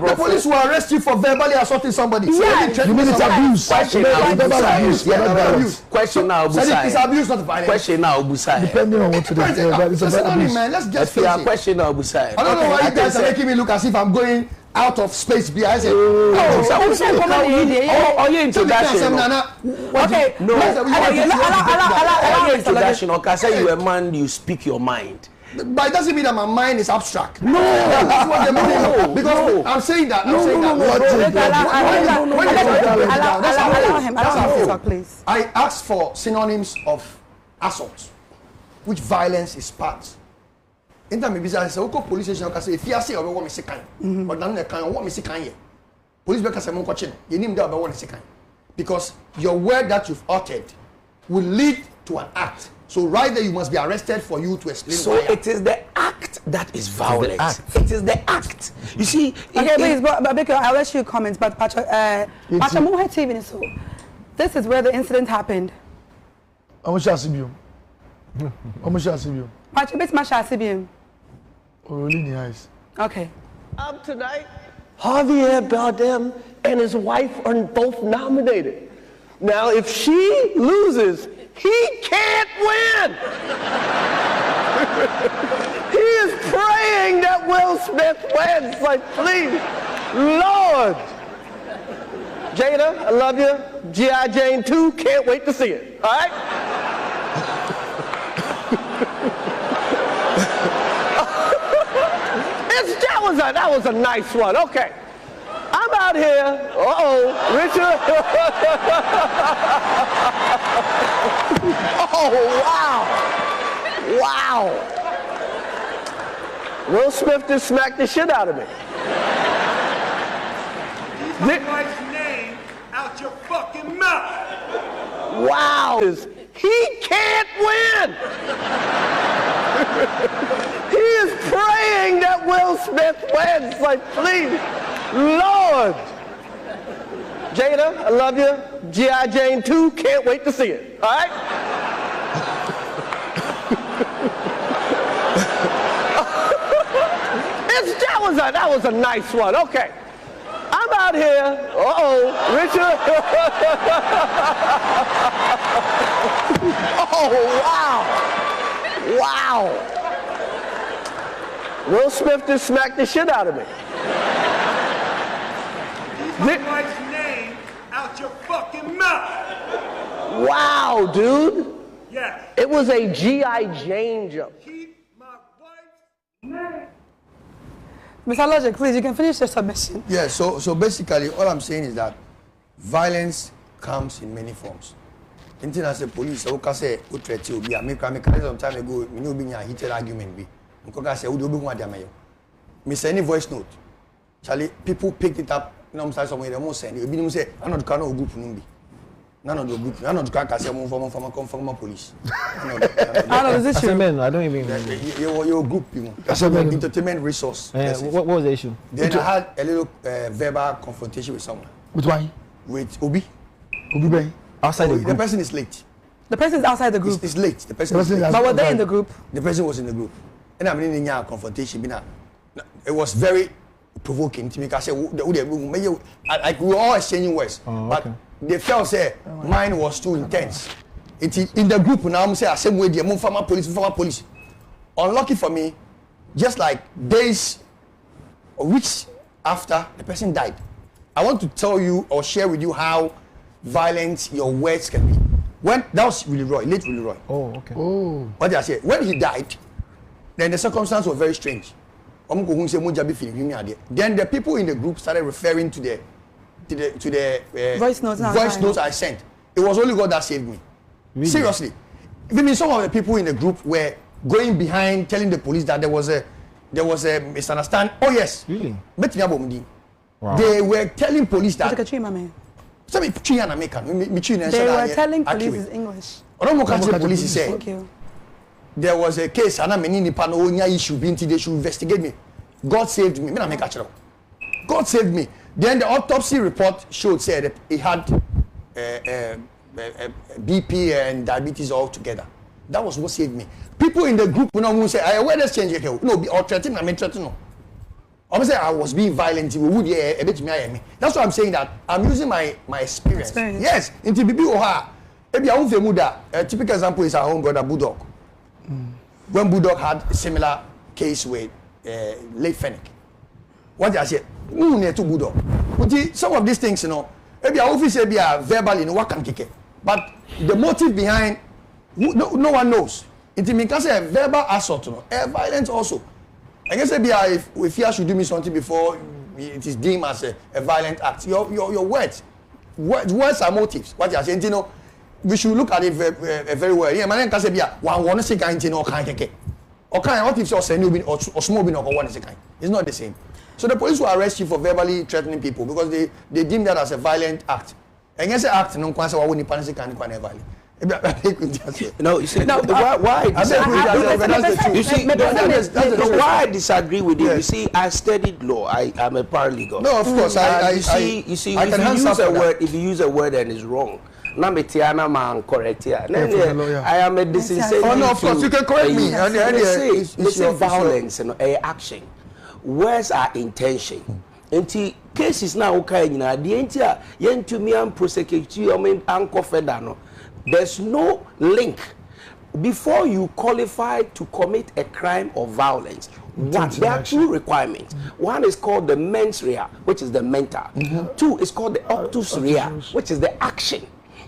C: The police will arrest you for verbally assaulting somebody.
A: Yeah,
E: you mean it's abuse.
B: Question now, Busai.
C: It's abuse, not violence.
B: Question now, Busai.
E: Depending on what it is. It's abuse.
C: Man, let's just face it.
B: Question now, Busai.
C: I don't know why you guys are making me look as if I'm going out of space behind it.
B: Your introduction.
A: Okay.
B: No. Your introduction. Okay, say you a man, you speak your mind.
C: But it doesn't mean that my mind is abstract. No, that's what they're making. Because I'm saying that.
A: Allow him to talk, please.
C: I asked for synonyms of assault, which violence is part. In time, maybe I say, "Okay, police station." I say, "If you say, I want me to say, but then I can't want me to say." Police because I'm watching. You need to want to say, because your word that you've uttered will lead to an act. So right there, you must be arrested for you to explain.
B: So it is the act that is violent. It is the act. You see.
A: Okay, please, but I'll let you comment. But Pacha TV, so this is where the incident happened.
E: I'm going to ask you.
A: Pacha, bit my shasibium.
E: Oh, really nice.
A: Okay.
G: Up tonight, Javier Bardem and his wife are both nominated. Now, if she loses, he can't win. He is praying that Will Smith wins. Like, please, Lord. Jada, I love you. G.I. Jane 2, can't wait to see it. All right? That was a nice one. Okay. I'm out here. Richard. Oh, wow. Wow. Will Smith just smacked the shit out of me.
H: Keep my wife's name out your fucking mouth.
G: Wow. He can't win. He is praying that Will Smith wins. Like, please, Lord. Jada, I love you. G.I. Jane 2, can't wait to see it. All right? That was a nice one. Okay. I'm out here. Richard. Oh, wow. Wow. Will Smith just smacked the shit out of me.
H: Keep my wife's name out your fucking mouth.
G: Wow, dude.
H: Yes.
G: It was a G.I. Jane jump.
H: Keep my wife's name.
A: Mr. Logic, please, you can finish your submission.
C: Yeah, so basically, all I'm saying is that violence comes in many forms. International police, I say, I threat you, I make some time ago, I knew being a heated argument. I say, who do you want to do? Miss any voice note. Charlie, people picked it up, you know, somewhere, they almost saying, you say, I'm not going to group. None of the group, none of the crackers are from police.
D: I don't even.
C: Your group, you know, entertainment resource.
D: What was the issue?
C: Then I had a little verbal confrontation with someone.
E: With why?
C: With Obi.
D: Outside the group.
C: The person is late.
A: The person is outside the group.
C: It's late. The person is late.
A: But were they in the group?
C: The person was in the group. And I'm in a confrontation. It was very provoking to me. I said, we were all exchanging words. But they felt say mine was too intense. In the group now, I'm saying same way the former police. Unlucky for me, just like days or weeks after the person died, I want to tell you or share with you how violent your words can be. When that was late Willie Roy.
D: Oh, okay.
E: Oh.
C: What did I say? When he died, then the circumstance was very strange. Then the people in the group started referring to the
A: voice notes
C: I sent. It was only God that saved me. Really? Seriously. Even some of the people in the group were going behind telling the police that there was a misunderstanding. Oh yes.
D: Really?
C: Wow. They were telling police that
A: they were telling police in English.
C: Police said there was a case and I issue they should investigate me. God saved me. God saved me. Then the autopsy report said that he had BP and diabetes all together. That was what saved me. People in the group who say, I wear this change here. No, or threatening, I mean threatening. I'm saying I was being violent. That's why I'm saying that I'm using my experience. Yes, in TBB Oha. Maybe I won't a typical example is our own brother Bulldog. When Bulldog had a similar case with late Fennec. What I said, some of these things, maybe our office be verbally no one can kick it. But the motive behind no one knows. It means a verbal assault, violence also. I guess maybe if you should do me something before it is deemed as a violent act. Your words are motives. What you are saying, we should look at it very well. Yeah, man, because one want to say kind or kind or kind. What if you're saying or small bin or one is a kind? It's not the same. So the police will arrest you for verbally threatening people because they deem that as a violent act. And yes, act no question why wouldn't punish kind violent.
B: No, you see, why I disagree with you. You see, I studied law. I'm a paralegal.
C: No, of course.
B: You see, if you use a word and it's wrong, Nametiana man correct here. I am a disincentive.
C: Oh no, of course you can correct me.
B: Let's say violence and action. Words are intention. Enti cases now okay nyina de enti a yentumi am prosecute you anko fedano. There's no link before you qualify to commit a crime of violence. There are two requirements. One is called the mens rea, which is the mental. Two is called the octus rea, which is the action.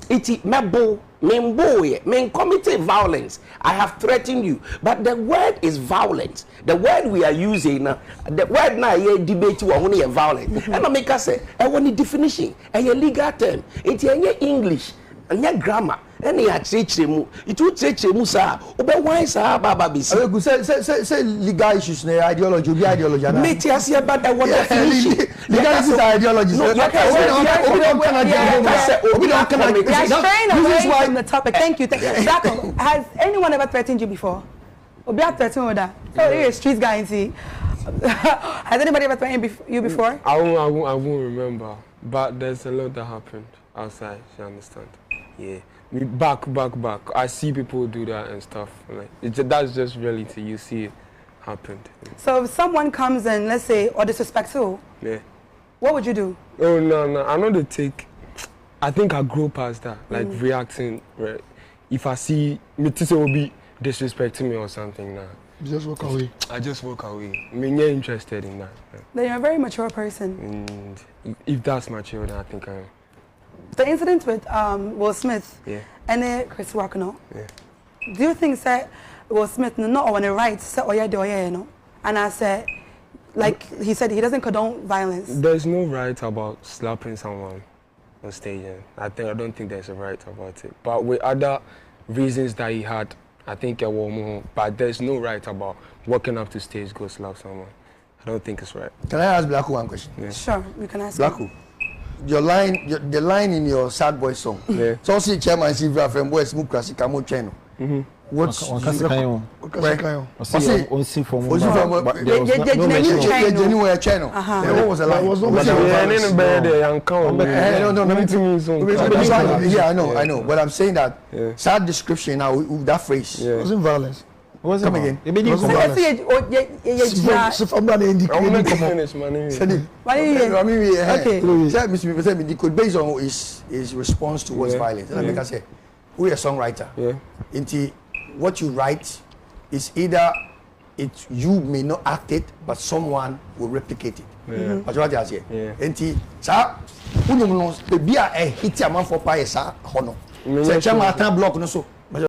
B: iti mebo men commit violence. I have threatened you, but the word is violence. The word we are using, the word now ye debate we only violent. And I make us say, I want a definition, a legal term. It's English, and grammar. Any a teach mu, it would teach mu sir. Obe why sir baba be
C: say legal issues na ideology, be ideology.
B: Meet us here, but I want definition.
C: Legal issues are ideology.
A: You're straying away from the topic. Thank you. Zako, has anyone ever threatened you before? Obi a threatened with that. So you're a street guy, see. Has anybody ever threatened you before?
F: I won't remember, but there's a lot that happened outside. You understand? Yeah. Back. I see people do that and stuff. Like that's just reality. You see it happened.
A: So if someone comes and let's say or disrespectful,
F: yeah,
A: what would you do?
F: Oh no. I know the take. I think I grow past that. Like reacting. Right. If I see me, teacher will be disrespecting me or something now.
E: Just walk away.
F: I just walk away. I mean, you're interested in that. Yeah.
A: Then you're a very mature person.
F: And if that's mature, then I think I am.
A: The incident with Will Smith and Chris Rock, no?
F: Yeah.
A: Do you think that Will Smith not on the right say you know? And I said, like he said, he doesn't condone violence.
F: There's no right about slapping someone on stage. I don't think there's a right about it. But with other reasons that he had, I think I will more. But there's no right about walking up to stage, go slap someone. I don't think it's right.
C: Can I ask Blacko one question?
A: Yeah. Sure, you can ask.
C: Blacko. The line in your Sad Boy song.
F: Yeah.
C: So see chairman see from West Mukrasi Kamo Cheno. What's
A: What
C: was the line? Yeah, I know. But I'm saying that sad description now with that phrase.
E: It wasn't violence.
C: Come again.
F: I want to finish my name.
C: Based on his response towards violence. And I make us say, we're a songwriter.
F: Yeah.
C: What you write is either you may not act it, but someone will replicate it. That's what I say. Enti sa unum no be a hit a man for pie sa hono. Se chama atan block no so